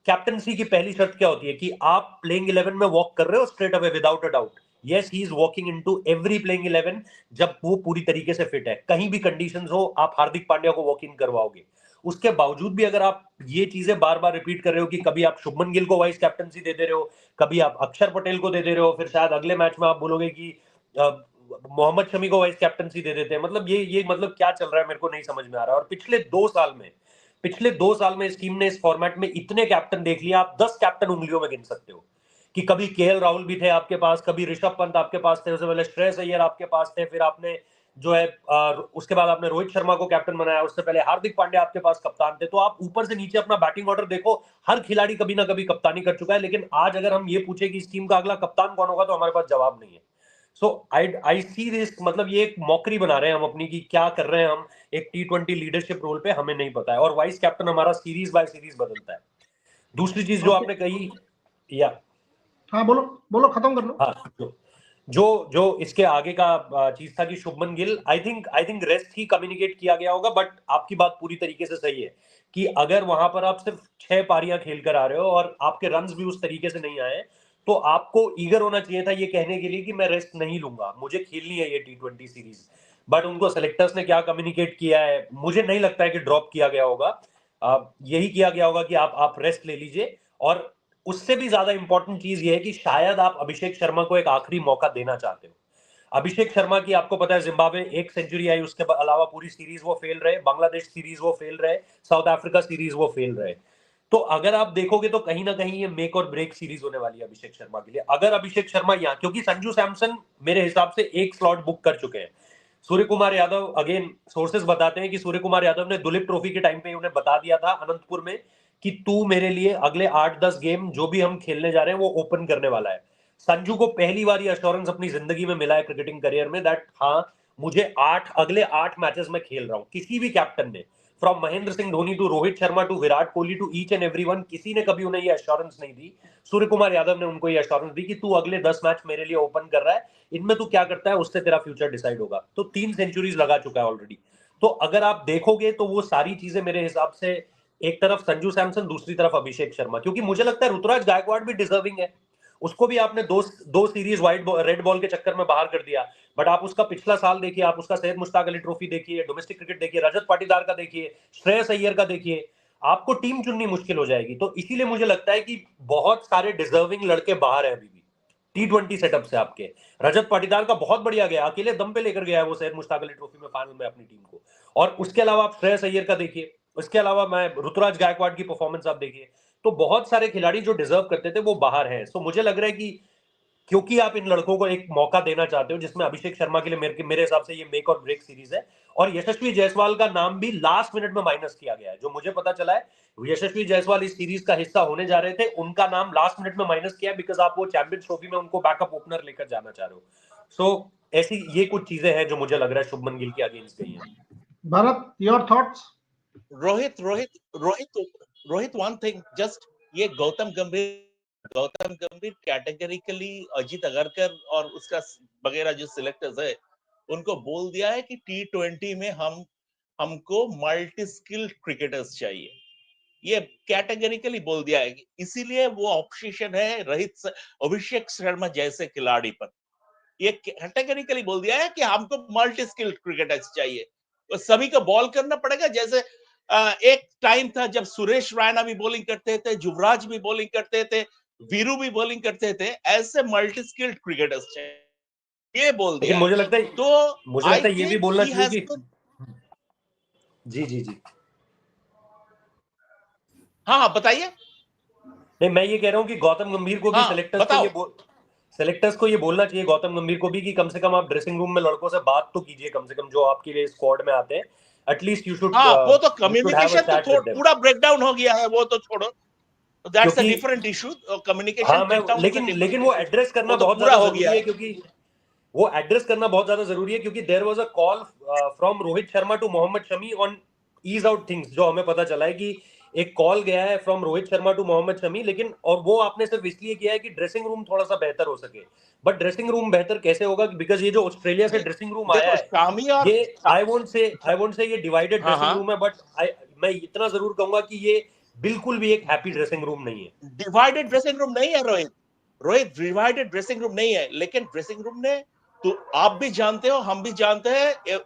कैप्टनसी की पहली शर्त क्या होती है कि आप प्लेइंग 11 में वॉक कर रहे हो straight away without a doubt. Yes, he is walking into every playing 11 जब वो पूरी तरीके से फिट है. कहीं भी कंडीशंस हो आप हार्दिक पांड्या को वॉक इन करवाओगे. उसके बावजूद भी अगर आप ये चीजें बार बार रिपीट कर रहे हो कि कभी आप शुभमन गिल को वाइस कैप्टनसी दे रहे हो, कभी आप अक्षर पटेल को दे रहे हो, फिर शायद अगले मैच में आप बोलोगे कि मोहम्मद शमी को वाइस कैप्टनसी दे देते हैं. मतलब ये मतलब क्या चल रहा है मेरे को नहीं समझ में आ रहा है. और पिछले 2 साल में इस टीम ने इस फॉर्मेट में इतने कैप्टन देख लिया, आप 10 कैप्टन उंगलियों में गिन सकते हो. कि कभी केएल राहुल भी थे आपके पास, कभी ऋषभ पंत आपके पास थे, उससे पहले श्रेयस अय्यर आपके पास थे, फिर आपने जो है उसके बाद आपने रोहित शर्मा को कैप्टन बनाया, उससे पहले हार्दिक पांड्या आपके पास कप्तान थे. तो आप ऊपर से नीचे अपना बैटिंग ऑर्डर देखो, हर खिलाड़ी कभी ना कभी कप्तानी कर चुका है. लेकिन आज अगर हम ये पूछे कि इस टीम का अगला कप्तान कौन होगा, तो हमारे पास जवाब नहीं है. सो आई सी दिस, मतलब ये एक मौकरी बना रहे हैं हम अपनी कि क्या कर रहे हैं हम एक T20 लीडरशिप रोल पे, हमें नहीं पता है. और वाइस कैप्टन हमारा सीरीज बाय सीरीज बदलता है. दूसरी चीज जो आपने कही, या हाँ बोलो खत्म कर लो. हाँ, जो जो इसके आगे का चीज था कि Shubman Gill, I think rest he communicate किया गया होगा, बट आपकी बात पूरी तरीके से सही है कि अगर वहां पर आप सिर्फ 6 पारियां खेल कर आ रहे हो और आपके रन्स भी उस तरीके से नहीं आए, तो आपको ईगर होना चाहिए था ये कहने के लिए कि मैं रेस्ट नहीं लूंगा, मुझे खेलनी है ये T20 सीरीज। बट उनको सेलेक्टर्स ने क्या कम्युनिकेट किया है, मुझे नहीं लगता है कि ड्रॉप किया गया होगा। यही किया गया होगा कि आप रेस्ट ले लीजिए। और उससे भी ज्यादा इंपॉर्टेंट चीज ये है कि शायद आप अभिषेक शर्मा को एक आखिरी मौका देना चाहते हो। अभिषेक शर्मा की आपको पता है जिम्बाब्वे 1 सेंचुरी आई, उसके अलावा पूरी सीरीज वो फेल रहे, बांग्लादेश सीरीज वो फेल रहे, साउथ अफ्रीका सीरीज वो फेल रहे। तो अगर आप देखोगे तो कहीं ना कहीं ये मेक और ब्रेक सीरीज होने वाली है अभिषेक शर्मा के लिए। अगर अभिषेक शर्मा यहाँ, क्योंकि संजू सैमसन मेरे हिसाब से एक स्लॉट बुक कर चुके हैं। सूर्य कुमार यादव, अगेन सोर्सेस बताते हैं कि सूर्य कुमार यादव ने दुलीप ट्रॉफी के टाइम पे उन्हें बता दिया था अनंतपुर में कि तू मेरे लिए अगले 8-10 गेम जो भी हम खेलने जा रहे हैं वो ओपन करने वाला है। संजू को पहली बार ये अश्योरेंस अपनी जिंदगी में मिला है क्रिकेटिंग करियर में, दैट हाँ मुझे अगले 8 मैचेस में खेल रहा हूं। किसी भी कैप्टन ने, from Mahendra Singh Dhoni to Rohit Sharma to Virat Kohli to each and everyone, किसी ने कभी उन्हें ये अश्योरेंस नहीं दी। सूर्य कुमार यादव ने उनको ये अश्योरेंस दी कि तू अगले 10 मैच मेरे लिए ओपन कर रहा है, इनमें तू क्या करता है उससे तेरा फ्यूचर डिसाइड होगा। तो 3 सेंचुरीज लगा चुका है ऑलरेडी। तो अगर आप देखोगे तो वो सारी चीजें मेरे हिसाब से, एक तरफ संजू सैमसन, दूसरी तरफ अभिषेक शर्मा, क्योंकि मुझे लगता है ऋतुराज गायकवाड़ भी डिजर्विंग है। उसको भी आपने दो सीरीज रेड बॉल के चक्कर में बाहर कर दिया, बट आप उसका पिछला साल देखिए, आप उसका सैयद मुश्ताक अली ट्रॉफी देखिए, डोमेस्टिक क्रिकेट देखिए, रजत पाटीदार का देखिए, श्रेयस अय्यर का देखिए, आपको टीम चुननी मुश्किल हो जाएगी। तो इसीलिए मुझे लगता है कि बहुत सारे डिजर्विंग लड़के बाहर है अभी भी T20 सेटअप से आपके। रजत पाटीदार का बहुत बढ़िया गया, अकेले दम पे लेकर गया है वो सैयद मुश्ताक अली ट्रॉफी में फाइनल में अपनी टीम को। और उसके अलावा आप श्रेयस अय्यर का देखिए, उसके अलावा मैं ऋतुराज गायकवाड़ की परफॉर्मेंस आप देखिए। तो बहुत सारे खिलाड़ी जो डिजर्व करते थे वो बाहर हैं। सो मुझे लग रहा है कि क्योंकि आप इन लड़कों को एक मौका देना चाहते हो, जिसमें अभिषेक शर्मा के लिए मेरे हिसाब से ये मेक और ब्रेक सीरीज है। और यशस्वी जायसवाल का नाम भी लास्ट मिनट में माइनस किया गया है, जो मुझे पता चला है यशस्वी जायसवाल इस सीरीज का हिस्सा होने जा रहे थे, उनका नाम लास्ट मिनट में माइनस किया बिकॉज आप वो चैंपियंस ट्रॉफी में उनको बैकअप ओपनर लेकर जाना चाह रहे हो। सो ऐसी ये कुछ चीजें हैं जो मुझे लग रहा है शुभमन गिल के अगेंस्ट गई हैं। Bharat, your thoughts? Rohit Rohit one thing just, ये गौतम गंभीर कैटेगरिकली अजीत अगरकर और उसका वगैरह जो सिलेक्टर्स है उनको बोल दिया है कि T20 में हमको मल्टी स्किल्ड क्रिकेटर्स चाहिए। ये कैटेगरिकली बोल दिया है, इसीलिए वो ऑब्सेशन है अभिषेक शर्मा जैसे खिलाड़ी पर। ये कैटेगरिकली बोल दिया है कि हमको मल्टी स्किल्ड क्रिकेटर्स चाहिए, तो सभी को बॉल करना पड़ेगा। जैसे एक टाइम था जब सुरेश रैना भी बॉलिंग करते थे, युवराज भी बॉलिंग करते थे, वीरू भी बॉलिंग करते थे, ऐसे मल्टी स्किल्ड क्रिकेटर्स चाहिए, ये बोल लेकिन दिया है। तो मुझे लगता है ये भी बोलना चाहिए कि जी जी जी हाँ बताइए। नहीं, मैं ये कह रहा हूँ कि गौतम गंभीर को भी हाँ सेलेक्टर्स को ये बोलना चाहिए गौतम गंभीर को भी कि कम से कम आप ड्रेसिंग रूम में लड़कों से बात तो कीजिए, कम से कम जो आपके लिए स्क्वाड में आते हैं, एटलीस्ट यू शुड हाँ, वो तो हैव अ कम्युनिकेशन तो चैट विद देम। पूरा ब्रेकडाउन हो गया है, वो तो छोड़ो, दैट्स अ क्योंकि डिफरेंट इशू। कम्युनिकेशन हाँ मैं ब्रेकडाउन इज अ डिफरेंट लेकिन वो इशू, एड्रेस करना वो तो बहुत पूरा ज्यादा हो गया जरूरी है, है। क्योंकि वो एड्रेस करना बहुत ज्यादा जरूरी है, क्योंकि there was a call from Rohit Sharma to Mohammed Shami on ease out things, जो हमें पता चला है कि एक कॉल गया है फ्रॉम रोहित शर्मा टू मोहम्मद शमी, लेकिन और वो आपने सिर्फ इसलिए किया है कि ड्रेसिंग रूम थोड़ा सा बेहतर हो सके। बट ड्रेसिंग रूम बेहतर कैसे होगा, बिकॉज ये जो ऑस्ट्रेलिया से ड्रेसिंग रूम आया देखो है, शामी और ये आई वोंट से ये डिवाइडेड हाँ ड्रेसिंग हाँ, रूम है, बट मैं इतना जरूर कहूंगा कि ये बिल्कुल भी एक हैप्पी ड्रेसिंग रूम नहीं है। डिवाइडेड ड्रेसिंग रूम नहीं है रोहित डिवाइडेड ड्रेसिंग रूम नहीं है, लेकिन ड्रेसिंग रूम ने तो आप भी जानते हो, हम भी जानते हैं,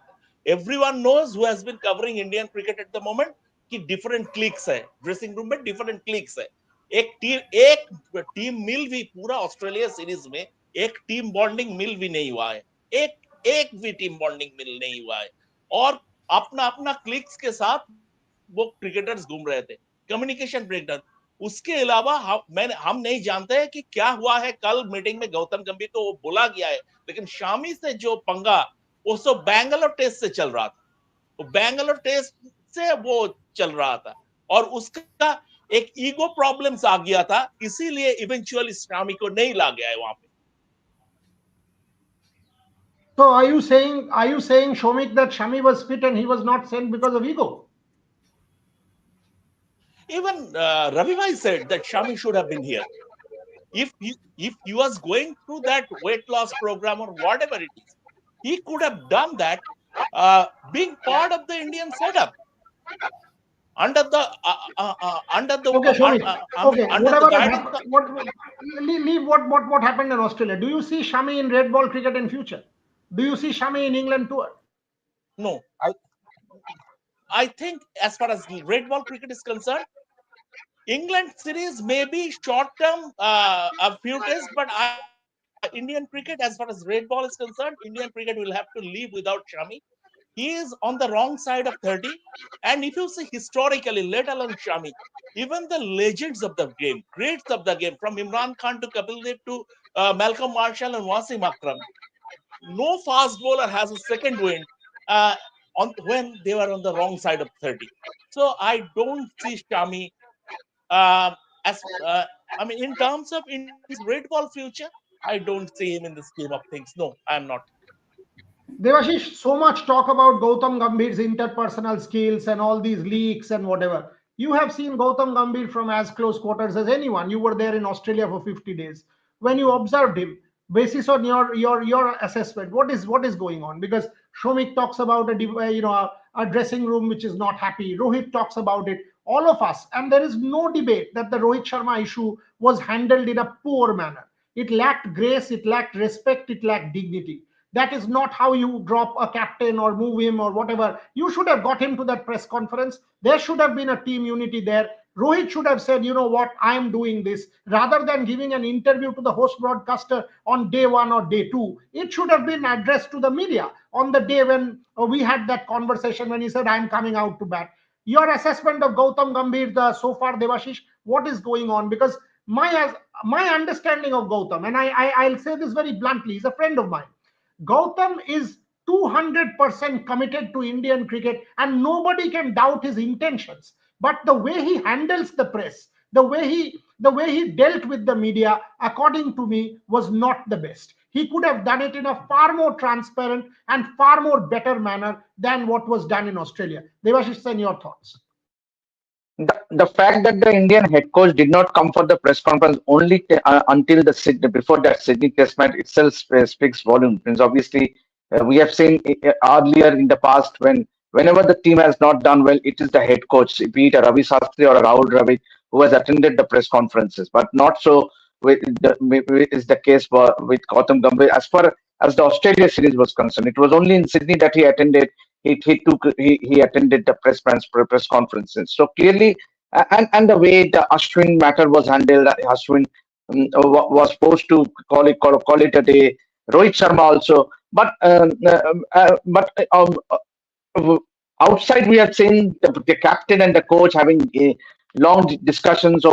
everyone knows who has been covering Indian cricket at the moment कि डिफरेंट क्लिक्स है ड्रेसिंग रूम में, डिफरेंट क्लिक्स है। एक टीम मिल भी पूरा ऑस्ट्रेलिया सीरीज में एक टीम बॉन्डिंग मिल भी नहीं हुआ है, एक भी टीम बॉन्डिंग मिल नहीं हुआ है। और अपना अपना क्लिक्स के साथ वो क्रिकेटर्स घूम रहे थे, कम्युनिकेशन ब्रेकडाउन। उसके अलावा हम नहीं जानते हैं कि क्या हुआ है। कल मीटिंग में गौतम गंभीर को वो बोला गया है, लेकिन शामी से जो पंगा वो सब बैंगलोर टेस्ट से चल रहा था, वो बैंगलोर टेस्ट से वो चल रहा था, और उसका एक ईगो प्रॉब्लम्स आ गया था, इसीलिए इवेंचुअली शामी को नहीं ला गया है वहां पे। So are you saying Shomik that Shami was fit and he was not sent because of ego? Even Ravi Bhai said that Shami should have been here. If he was going through that weight loss program or whatever it is, he could have done that, being part of the Indian setup under the Okay, Shami. Okay, under the whatever has guidance happened, of, leave what happened in Australia. Do you see Shami in red ball cricket in future? Do you see Shami in England tour? no. I think as far as red ball cricket is concerned, England series may be short term, a few days, but Indian cricket, as far as red ball is concerned, Indian cricket will have to live without Shami. He is on the wrong side of 30. And if you see historically, let alone Shami, even the legends of the game, greats of the game, from Imran Khan to Kapil Dev to Malcolm Marshall and Wasim Akram, no fast bowler has a second wind uh, on when they were on the wrong side of 30. So I don't see Shami as I mean, in terms of India's red ball future, I don't see him in the scheme of things. No, I'm not. Devashish, so much talk about Gautam Gambhir's interpersonal skills and all these leaks and whatever. You have seen Gautam Gambhir from as close quarters as anyone. You were there in Australia for 50 days. When you observed him, basis on your assessment, what is going on? Because Shomik talks about a dressing room which is not happy. Rohit talks about it. All of us, and there is no debate that the Rohit Sharma issue was handled in a poor manner. It lacked grace, it lacked respect, it lacked dignity. That is not how you drop a captain or move him or whatever. You should have got him to that press conference. There should have been a team unity there. Rohit should have said, you know what, I am doing this, rather than giving an interview to the host broadcaster on day one or day two. It should have been addressed to the media on the day when we had that conversation when he said, I'm coming out to bat. Your assessment of Gautam Gambhir so far, Devashish, what is going on? Because my understanding of Gautam, and I'll say this very bluntly, he's a friend of mine. Gautam is 200% committed to Indian cricket, and nobody can doubt his intentions. But the way he handles the press, the way he dealt with the media, according to me, was not the best. He could have done it in a far more transparent and far more better manner than what was done in Australia. Devashish, send your thoughts. The fact that the Indian head coach did not come for the press conference only until the before that Sydney Test match itself speaks volume. Means obviously we have seen earlier in the past whenever the team has not done well, it is the head coach, be it a Ravi Sastry or a Rahul Dravid, who has attended the press conferences. But not so is the case with Gautam Gambhir. As far as the Australia series was concerned, it was only in Sydney that he attended. He attended the press conferences. So clearly, and the way the Ashwin matter was handled, Ashwin was supposed to call it a day. Rohit Sharma also, but outside we have seen the captain and the coach having long discussions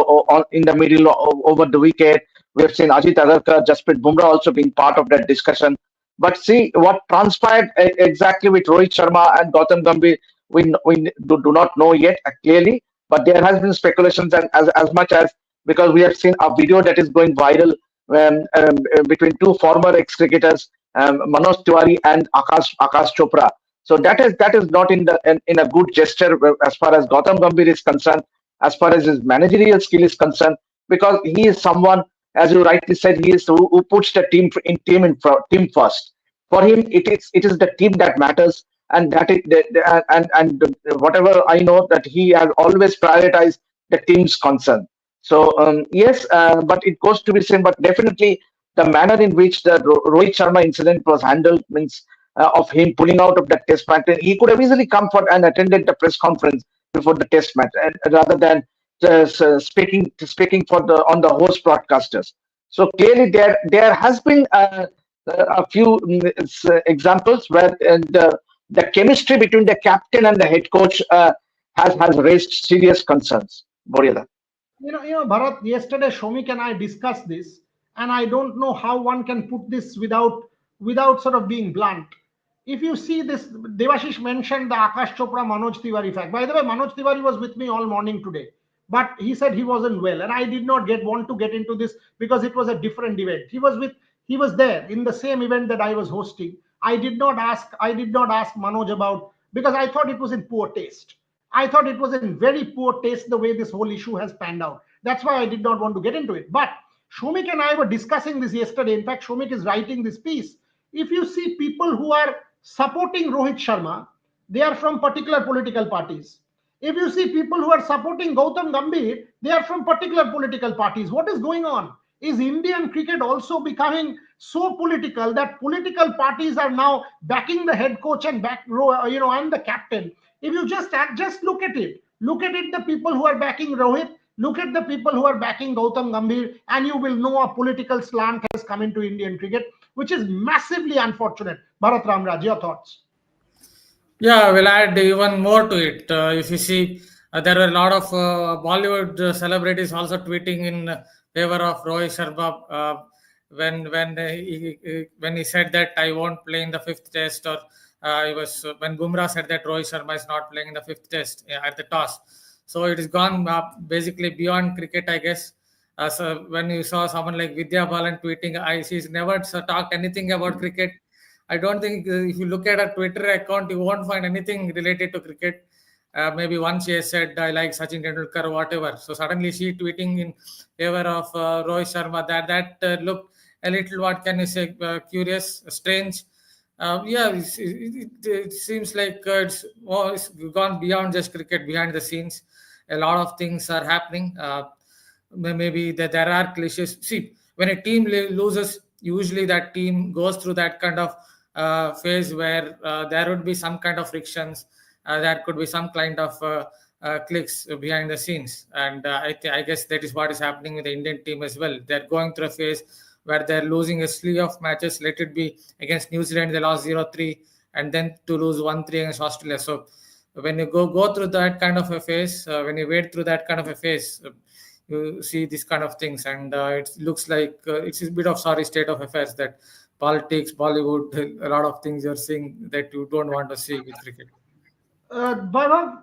in the middle over the wicket. We have seen Ajit Agarkar, Jasprit Bumrah also being part of that discussion. But see what transpired exactly with Rohit Sharma and Gautam Gambhir, we do not know yet clearly. But there has been speculations, and as much as because we have seen a video that is going viral between two former ex-cricketers, Manoj Tiwari and Akash Chopra. So that is not in a good gesture as far as Gautam Gambhir is concerned, as far as his managerial skill is concerned, because he is someone, as you rightly said, he is who puts the team first. For him, it is the team that matters, and and whatever I know that he has always prioritized the team's concern. So yes, but it goes to be seen. But definitely, the manner in which the Rohit Sharma incident was handled means of him pulling out of that test match, he could have easily come for and attended the press conference before the test match, and rather than just speaking for the on the host broadcasters. So clearly, there has been a few examples where the chemistry between the captain and the head coach has raised serious concerns. Boriela. Bharat, yesterday Shomik and I discussed this, and I don't know how one can put this without sort of being blunt. If you see this, Devashish mentioned the Akash Chopra Manoj Tiwari fact. By the way, Manoj Tiwari was with me all morning today, but he said he wasn't well, and I did not want to get into this because it was a different event. He was there in the same event that I was hosting. I did not ask Manoj about, because I thought it was in poor taste. I thought it was in very poor taste the way this whole issue has panned out. That's why I did not want to get into it. But Shomik and I were discussing this yesterday. In fact, Shomik is writing this piece. If you see people who are supporting Rohit Sharma, they are from particular political parties. If you see people who are supporting Gautam Gambhir, they are from particular political parties. What is going on? Is Indian cricket also becoming so political that political parties are now backing the head coach and and the captain? If you just look at it, the people who are backing Rohit, look at the people who are backing Gautam Gambhir, and you will know a political slant has come into Indian cricket, which is massively unfortunate. Bharat Ramraj, your thoughts? Yeah, we'll add even more to it. If you see, there were a lot of Bollywood celebrities also tweeting in favor of Rohit Sharma when he said that I won't play in the fifth test, or it was when Bumrah said that Rohit Sharma is not playing in the fifth test at the toss. So it has gone basically beyond cricket, I guess. So when you saw someone like Vidya Balan tweeting, she's never talked anything about cricket. I don't think if you look at her Twitter account, you won't find anything related to cricket. Maybe once she has said, I like Sachin Tendulkar or whatever. So suddenly she tweeting in favor of Rohit Sharma. That looked a little, what can you say, curious, strange. Yeah, it seems like it's gone beyond just cricket, behind the scenes. A lot of things are happening. Maybe that there are cliches. See, when a team loses, usually that team goes through that kind of phase where there would be some kind of frictions. There could be some kind of clicks behind the scenes, and I guess that is what is happening with the Indian team as well. They're going through a phase where they're losing a slew of matches. Let it be against New Zealand, they lost 0-3, and then to lose 1-3 against Australia. So when you go through that kind of a phase, when you wade through that kind of a phase, you see these kind of things, and it looks like it's a bit of sorry state of affairs that politics, Bollywood, a lot of things you're seeing that you don't want to see with cricket. Vaibhav,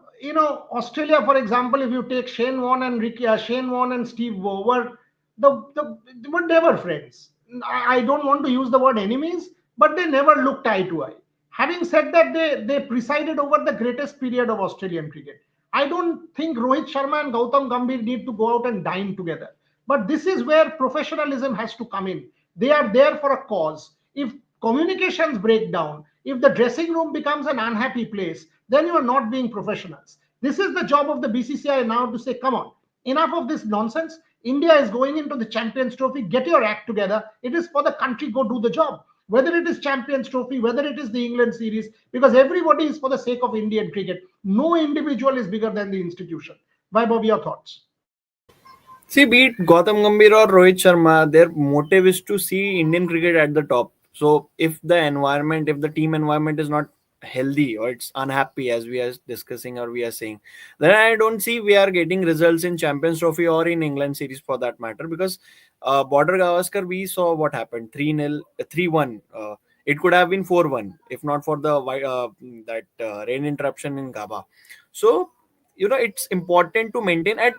Australia, for example, if you take Shane Warne and Steve Waugh they were never friends. I don't want to use the word enemies, but they never looked eye to eye. Having said that, they presided over the greatest period of Australian cricket. I don't think Rohit Sharma and Gautam Gambhir need to go out and dine together. But this is where professionalism has to come in. They are there for a cause. If communications break down, if the dressing room becomes an unhappy place, then you are not being professionals. This is the job of the BCCI now to say, come on, enough of this nonsense. India is going into the Champions Trophy. Get your act together. It is for the country. Go do the job. Whether it is Champions Trophy, whether it is the England series, because everybody is for the sake of Indian cricket. No individual is bigger than the institution. Vaibhav, your thoughts? See, be it Gautam Gambhir or Rohit Sharma, their motive is to see Indian cricket at the top. So if the team environment is not healthy or it's unhappy, as we are discussing or we are saying, then I don't see we are getting results in Champions Trophy or in England series for that matter. Because Border Gavaskar, we saw what happened: 3-0, 3-1. It could have been 4-1 if not for the rain interruption in Gaba. So it's important to maintain. And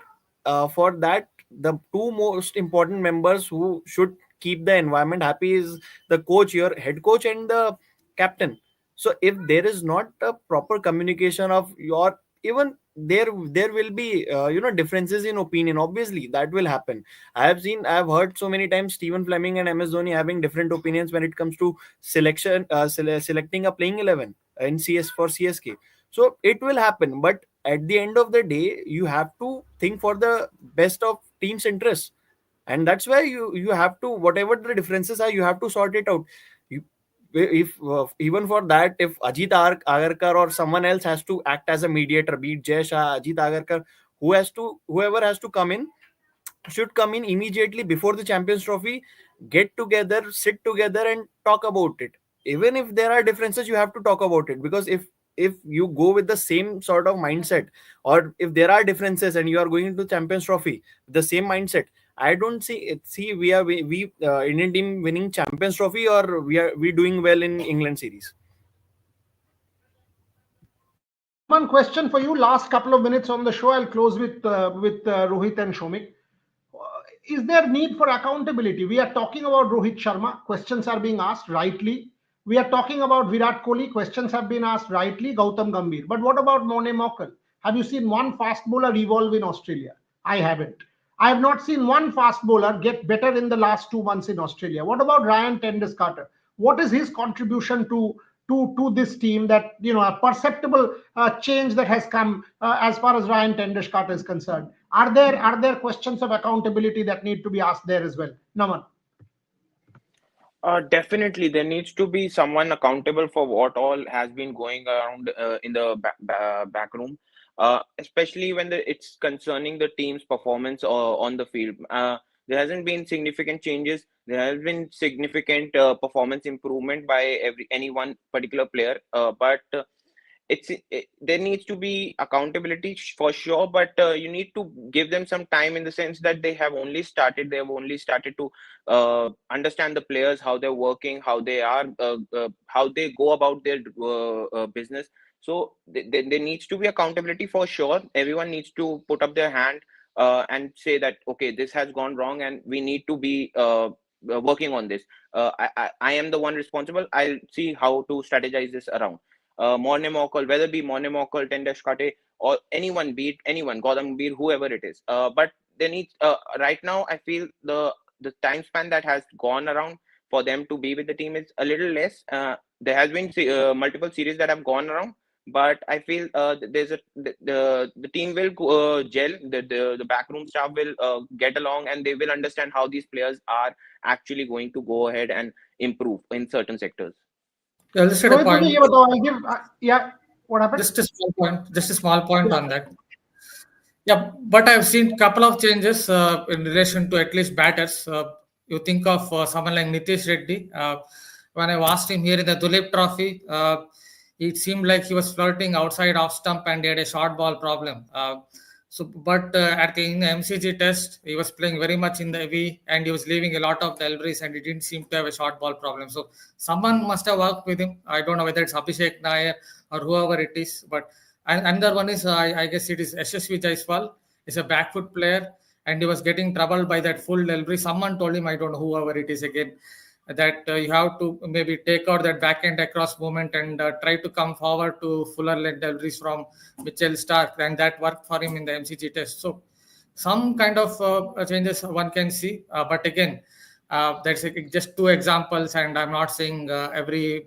for that, the two most important members who should keep the environment happy is the coach, your head coach, and the captain. So if there is not a proper communication of your, even there will be differences in opinion. Obviously that will happen. I have heard so many times Stephen Fleming and MS Dhoni having different opinions when it comes to selecting a playing 11 in for CSK. So it will happen, but at the end of the day, you have to think for the best of team's interests, and that's why you have to, whatever the differences are, you have to sort it out. You, if even for that, if Agarkar or someone else has to act as a mediator, be it Jay Shah, Ajit Agarkar, whoever has to come in, should come in immediately before the Champions Trophy, get together, sit together, and talk about it. Even if there are differences, you have to talk about it, because if you go with the same sort of mindset, or if there are differences and you are going into Champions Trophy with the same mindset, I don't see it. See, we Indian team winning Champions Trophy, or we doing well in England series. One question for you. Last couple of minutes on the show. I'll close with Rohit and Shomik. Is there need for accountability? We are talking about Rohit Sharma. Questions are being asked rightly. We are talking about Virat Kohli. Questions have been asked rightly. Gautam Gambhir. But what about Mone Mokal? Have you seen one fast bowler evolve in Australia? I haven't. I have not seen one fast bowler get better in the last 2 months in Australia. What about Ryan Tenders-Carter? What is his contribution to this team? That, a perceptible change that has come as far as Ryan Tenders-Carter is concerned. Are there questions of accountability that need to be asked there as well? Naman. Definitely, there needs to be someone accountable for what all has been going around in the back room, especially when it's concerning the team's performance on the field. There hasn't been significant changes. There has been significant performance improvement by any one particular player, but there needs to be accountability for sure, but you need to give them some time, in the sense that they have only started to understand the players, how they're working, how they are, how they go about their business. So there needs to be accountability for sure. Everyone needs to put up their hand and say that, okay, this has gone wrong and we need to be working on this. I am the one responsible. I'll see how to strategize this around. Morne Morkel, whether it be Morne Morkel, Tenders-Carter, or anyone, be it anyone, Gambhir, whoever it is. But they need, right now, I feel the time span that has gone around for them to be with the team is a little less. There has been multiple series that have gone around, but I feel the team will gel. The backroom staff will get along, and they will understand how these players are actually going to go ahead and improve in certain sectors. Yeah, just at a Rohit, point. मुझे ये बताओ, I'll give, yeah, what happened? Just a small point on that. Yeah, but I've seen couple of changes in relation to at least batters. You think of someone like Nitish Reddy. When I asked him here in the Duleep Trophy, it seemed like he was flirting outside off stump and he had a short ball problem. But in the MCG test, he was playing very much in the heavy and he was leaving a lot of deliveries and he didn't seem to have a short ball problem. So someone must have worked with him. I don't know whether it's Abhishek Nair or whoever it is, but another one is, I guess it is Yashasvi Jaiswal. He's a back foot player and he was getting troubled by that full delivery. Someone told him, I don't know whoever it is again, that you have to maybe take out that backhand across movement and try to come forward to fuller length deliveries from Mitchell Stark, and that worked for him in the MCG test. So some kind of changes one can see, but again, that's just two examples, and I'm not saying every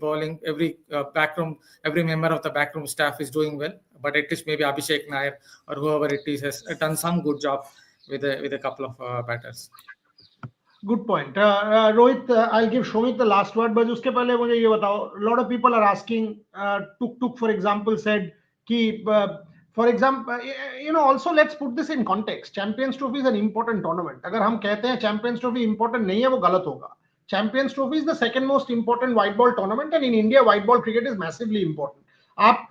backroom, every member of the backroom staff is doing well, but at least maybe Abhishek Nair or whoever it is has done some good job with a couple of batters. Good point. Rohit, I'll give Shomik the last word, but उसके पहले मुझे ये बताओ, a lot of people are asking, Tuk for example said कि, for example, also let's put this in context. Champions Trophy is an important tournament. अगर हम कहते हैं Champions Trophy important नहीं है, वो गलत होगा. Champions Trophy is the second most important white ball tournament, and in India white ball cricket is massively important. आप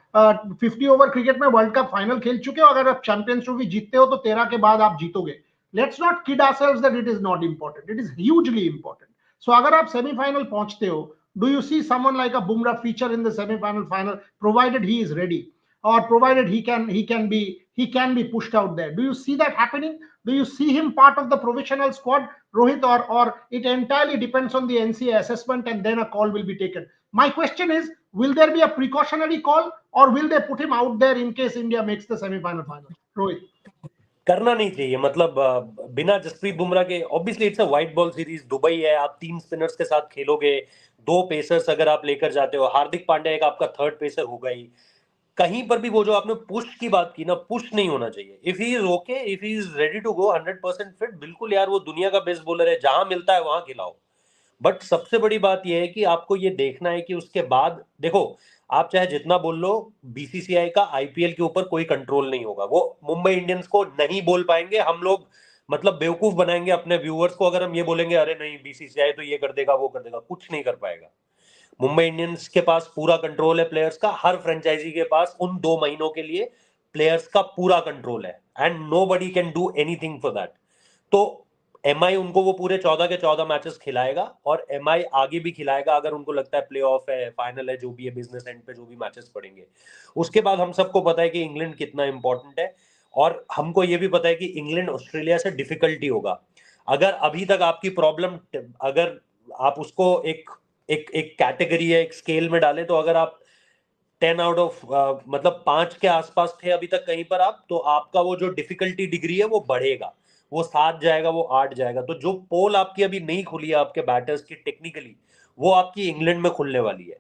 50 ओवर क्रिकेट में वर्ल्ड कप फाइनल खेल चुके हो, अगर आप चैंपियंस ट्रॉफी जीतते हो तो 13 के बाद आप जीतोगे. Let's not kid ourselves that it is not important. It is hugely important. So अगर आप semi-final पहुंचते हो, do you see someone like a Bumrah feature in the semi-final final, provided he is ready, or provided he can be pushed out there? Do you see that happening? Do you see him part of the provisional squad, Rohit, or it entirely depends on the NCA assessment and then a call will be taken? My question is, will there be a precautionary call, or will they put him out there in case India makes the semi-final final? Rohit. करना नहीं चाहिए, मतलब बिना जसप्रीत बुमराह के. Obviously it's a white ball series, Dubai है, आप 3 spinners के साथ खेलोगे, 2 पेसर्स अगर आप लेकर जाते हो, हार्दिक पांड्या एक आपका थर्ड पेसर होगा ही. कहीं पर भी वो जो आपने पुश की बात की ना, पुश नहीं होना चाहिए. If he is okay, if he is ready to go 100% fit, बिल्कुल यार, वो दुनिया का बेस्ट बॉलर है, जहां मिलता है वहां खिलाओ. बट सबसे बड़ी बात यह है कि आपको ये देखना है कि उसके बाद देखो, आप चाहे जितना बोल लो, बीसीसीआई का आईपीएल के ऊपर कोई कंट्रोल नहीं होगा. वो मुंबई इंडियंस को नहीं बोल पाएंगे. हम लोग मतलब बेवकूफ बनाएंगे अपने व्यूअर्स को अगर हम ये बोलेंगे अरे नहीं बीसीसीआई तो ये कर देगा वो कर देगा. कुछ नहीं कर पाएगा. मुंबई इंडियंस के पास पूरा कंट्रोल है प्लेयर्स का. हर फ्रेंचाइजी के पास उन 2 महीनों के लिए प्लेयर्स का पूरा कंट्रोल है, and nobody can do anything for that. तो एमआई उनको वो पूरे 14 के 14 मैचेस खिलाएगा, और एमआई आगे भी खिलाएगा अगर उनको लगता है प्लेऑफ है, फाइनल है, जो भी है, बिजनेस एंड पे जो भी मैचेस पड़ेंगे. उसके बाद हम सबको पता है कि इंग्लैंड कितना इंपॉर्टेंट है, और हमको ये भी पता है कि इंग्लैंड ऑस्ट्रेलिया से डिफिकल्टी होगा. अगर अभी तक आपकी प्रॉब्लम, अगर आप उसको एक कैटेगरी है, एक स्केल में डालें, तो अगर आप 10 आउट ऑफ मतलब 5 के आसपास थे अभी तक कहीं पर आप, तो आपका वो जो डिफिकल्टी डिग्री है वो बढ़ेगा. वो 7 जाएगा, वो 8 जाएगा। तो जो पोल आपकी अभी नहीं खुली है आपके बैटर्स की टेक्निकली, वो आपकी इंग्लैंड में खुलने वाली है।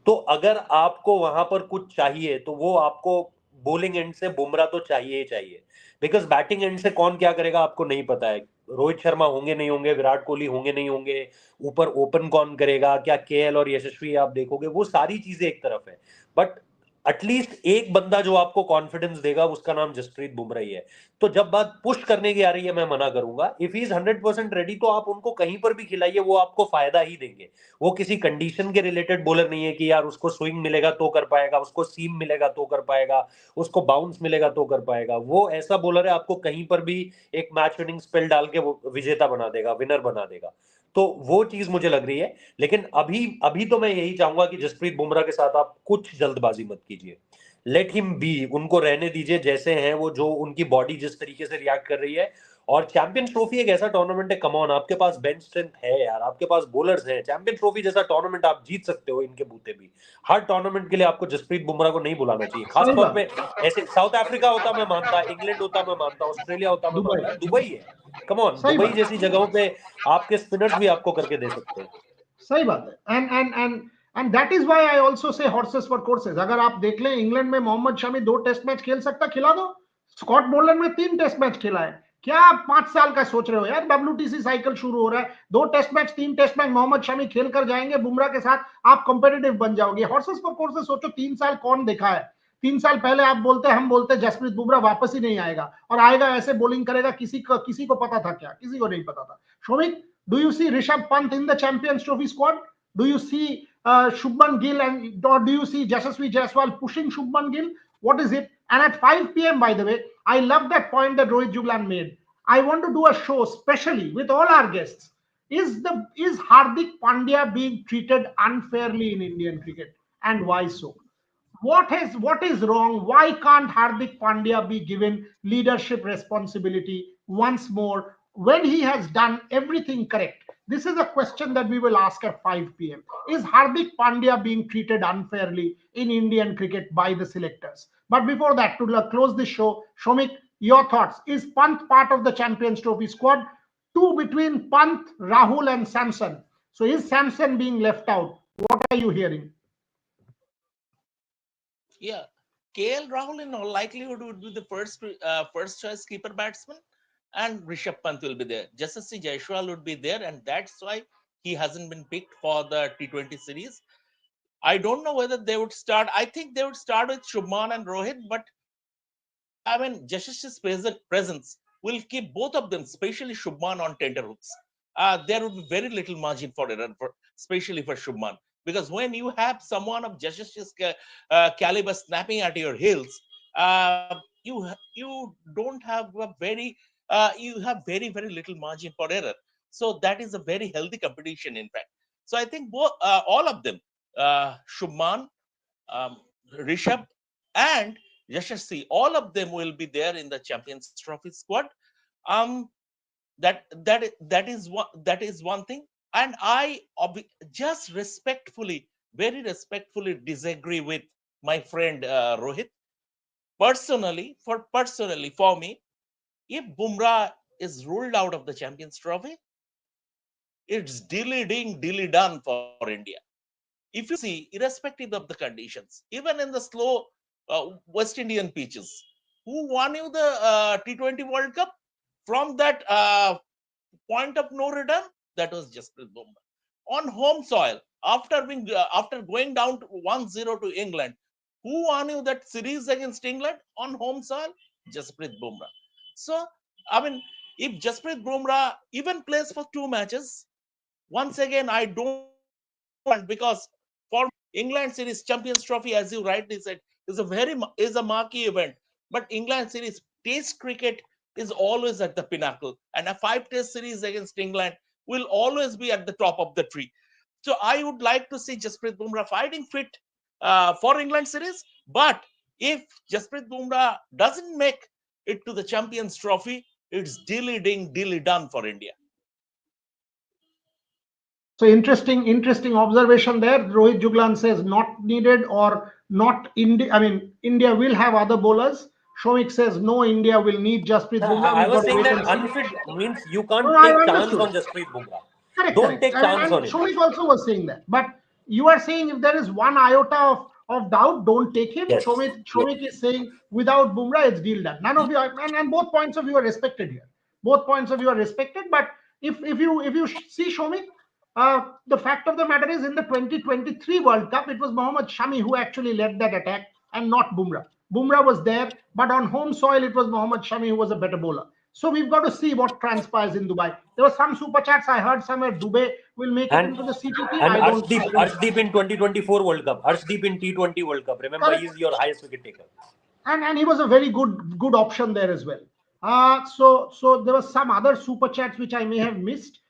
तो अगर आपको वहां पर कुछ चाहिए तो वो आपको बॉलिंग एंड से बुमराह तो चाहिए ही चाहिए, बिकॉज बैटिंग एंड से कौन क्या करेगा आपको नहीं पता है। रोहित शर्मा होंगे नहीं होंगे, विराट कोहली होंगे नहीं होंगे, ऊपर ओपन कौन करेगा, क्या केएल और यशस्वी आप देखोगे, वो सारी चीजें एक तरफ है। बट एटलीस्ट एक बंदा जो आपको कॉन्फिडेंस देगा उसका नाम जसप्रीत बुमराह ही है। तो जब बात पुश करने की आ रही है मैं मना करूंगा। इफ ही इज 100% रेडी तो आप उनको कहीं पर भी खिलाइए, वो आपको फायदा ही देंगे। वो किसी कंडीशन के रिलेटेड बॉलर नहीं है कि यार उसको स्विंग मिलेगा तो कर पाएगा, उसको सीम मिलेगा तो कर पाएगा, उसको बाउंस मिलेगा तो कर पाएगा। वो ऐसा बॉलर है आपको कहीं पर भी एक मैच विनिंग स्पेल डाल के वो विजेता बना देगा, विनर बना देगा। तो वो चीज मुझे लग रही है। लेकिन अभी अभी तो मैं यही चाहूंगा कि जसप्रीत बुमराह के साथ आप कुछ जल्दबाजी मत कीजिए। लेट हिम बी, उनको रहने दीजिए जैसे हैं वो, जो उनकी बॉडी जिस तरीके से रिएक्ट कर रही है। और चैंपियंस ट्रॉफी एक ऐसा टूर्नामेंट है, कम ऑन, आपके पास बेंच स्ट्रेंथ है यार, आपके पास बॉलर्स हैं। चैंपियंस ट्रॉफी जैसा टूर्नामेंट आप जीत सकते हो इनके बूते भी। हर टूर्नामेंट के लिए आपको जसप्रीत बुमराह को नहीं बुलाना चाहिए, सही खासतौर बात। पे ऐसे साउथ अफ्रीका होता मैं मानता, इंग्लैंड होता मैं मानता, ऑस्ट्रेलिया होता मैं दुबई। मानता, दुबई है। कम ऑन, सही दुबई बात। जैसी जगहों पे आपके स्पिनर्स भी आपको करके दे सकते हैं। सही बात है। And that is why I also say horses for courses. अगर आप देख लें, इंग्लैंड में मोहम्मद शमी 2 टेस्ट मैच खेल सकता, खिला दो। स्कॉट बोलर में 3 टेस्ट मैच खेला है। क्या आप 5 साल का सोच रहे हो यार? WTC साइकिल शुरू हो रहा है, 2 test match 3 test match Mohammed Shami खेल कर जाएंगे बुमराह के साथ, आप कंपेटिटिव बन जाओगे। हॉर्सेस फॉर कोर्सेज सोचो, 3 साल कौन देखा है? 3 साल पहले आप बोलते, हम बोलते जसप्रीत बुमराह वापस ही नहीं आएगा, और आएगा ऐसे बॉलिंग करेगा, किसी को पता था क्या? किसी को नहीं पता था। Shomik, do you see Rishabh Pant in the Champions Trophy squad? Do you see Shubman Gill, and or do you see Yashasvi Jaiswal pushing Shubman Gill? What is it? And at 5 p.m., by the way, I love that point that Rohit Juglan made. I want to do a show specially with all our guests. Is Hardik Pandya being treated unfairly in Indian cricket, and why so? What is wrong? Why can't Hardik Pandya be given leadership responsibility once more when he has done everything correct? This is a question that we will ask at 5 p.m. Is Hardik Pandya being treated unfairly in Indian cricket by the selectors? But before that, to close this show, Shomik, your thoughts. Is Pant part of the Champions Trophy squad? Two between Pant, Rahul, and Samson. So is Samson being left out? What are you hearing? Yeah, KL Rahul in all likelihood would be the first choice keeper batsman, and Rishabh Pant will be there. Yashasvi Jaiswal would be there, and that's why he hasn't been picked for the T20 series. I don't know whether they would start. I think they would start with Shubman and Rohit, but I mean, Yashasvi's presence will keep both of them, especially Shubman, on tenterhooks. There would be very little margin for error, especially for Shubman. Because when you have someone of Yashasvi's caliber snapping at your heels, you don't have a you have very little margin for error. So that is a very healthy competition, in fact. So I think all of them, Shubman, Rishabh, and Yashasvi, all of them will be there in the Champions Trophy squad. Um, that is one thing, and I just very respectfully disagree with my friend Rohit. Personally, for me, if Bumrah is ruled out of the Champions Trophy, it's dilly done for India. If you see, irrespective of the conditions, even in the slow West Indian pitches, who won you the T20 World Cup from that point of no return? That was Jasprit Bumrah on home soil after going down to 1-0 to England. Who won you that series against England on home soil? Jasprit Bumrah. So I mean, if Jasprit Bumrah even plays for 2 matches, once again I don't because for England series Champions Trophy, as you rightly said, is a marquee event. But England series Test cricket is always at the pinnacle, and a 5-test series against England will always be at the top of the tree. So I would like to see Jasprit Bumrah fighting fit for England series. But if Jasprit Bumrah doesn't make it to the Champions Trophy, it's dilly done for India. So interesting observation there. Rohit Juglan says not needed or not India. I mean, India will have other bowlers. Shomik says no, India will need Jasprit Bumrah. I We've was got to saying wait that and see. unfit means you No, can't I take chance understood. on Jasprit Bumrah. Correct, Don't correct. take chance And on him. Shomik also was saying that. But you are saying if there is one iota of doubt, don't take him. Yes. Shomik is saying without Bumrah, it's deal done. None of you are, and both points of view are respected here. Both points of view are respected. But if you see Shomik, the fact of the matter is in the 2023 World Cup, it was Mohammad Shami who actually led that attack and not Bumrah. Bumrah was there, but on home soil, it was Mohammad Shami who was a better bowler. So we've got to see what transpires in Dubai. There were some super chats I heard somewhere Dubai will make it And into the CT team. and I don't. Arshdeep in 2024 World Cup. Arshdeep in T20 World Cup. Remember, Correct. he's your highest wicket taker. And he was a very good option there as well. So there was some other super chats which I may have missed.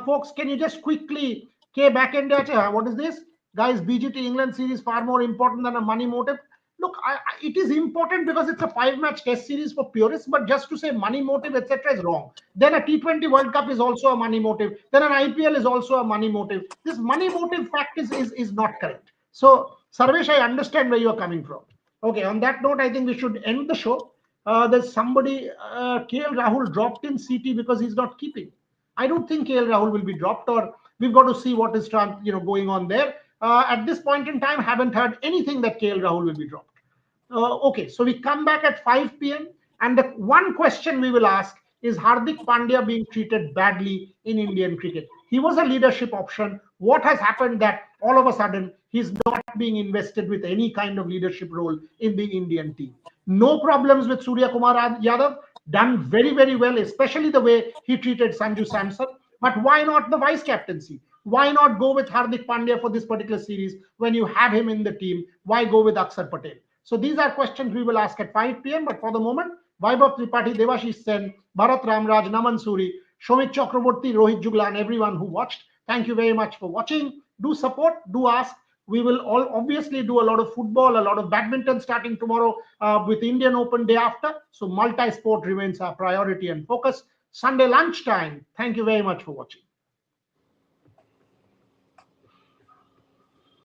Folks, can you just quickly back end what is this? Guys, BGT England series far more important than a money motive. Look, it is important because it's a 5-match test series for purists, but just to say money motive, etc., is wrong. Then a T20 World Cup is also a money motive. Then an IPL is also a money motive. This money motive fact is not correct. So, Sarvesh, I understand where you are coming from. Okay, on that note, I think we should end the show. There's somebody, KL Rahul dropped in CT because he's not keeping. I don't think KL Rahul will be dropped, or we've got to see what is going on there. At this point in time, haven't heard anything that KL Rahul will be dropped. Okay, so we come back at 5 p.m. and the one question we will ask is Hardik Pandya being treated badly in Indian cricket? He was a leadership option. What has happened that all of a sudden he's not being invested with any kind of leadership role in the Indian team? No problems with Surya Kumar Yadav, done very, very well, especially the way he treated Sanju Samson. But why not the vice captaincy? Why not go with Hardik Pandya for this particular series when you have him in the team? Why go with Akshar Patel? So these are questions we will ask at 5 p.m. But for the moment, Vaibhav Tripathi, Devashish Sen, Bharat Ramraj, Naman Suri, Shomit Chakraborty, Rohit Jugla, and everyone who watched, thank you very much for watching. Do support, do ask. We will all obviously do a lot of football, a lot of badminton starting tomorrow with Indian Open day after. So multi-sport remains our priority and focus. Sunday lunchtime. Thank you very much for watching.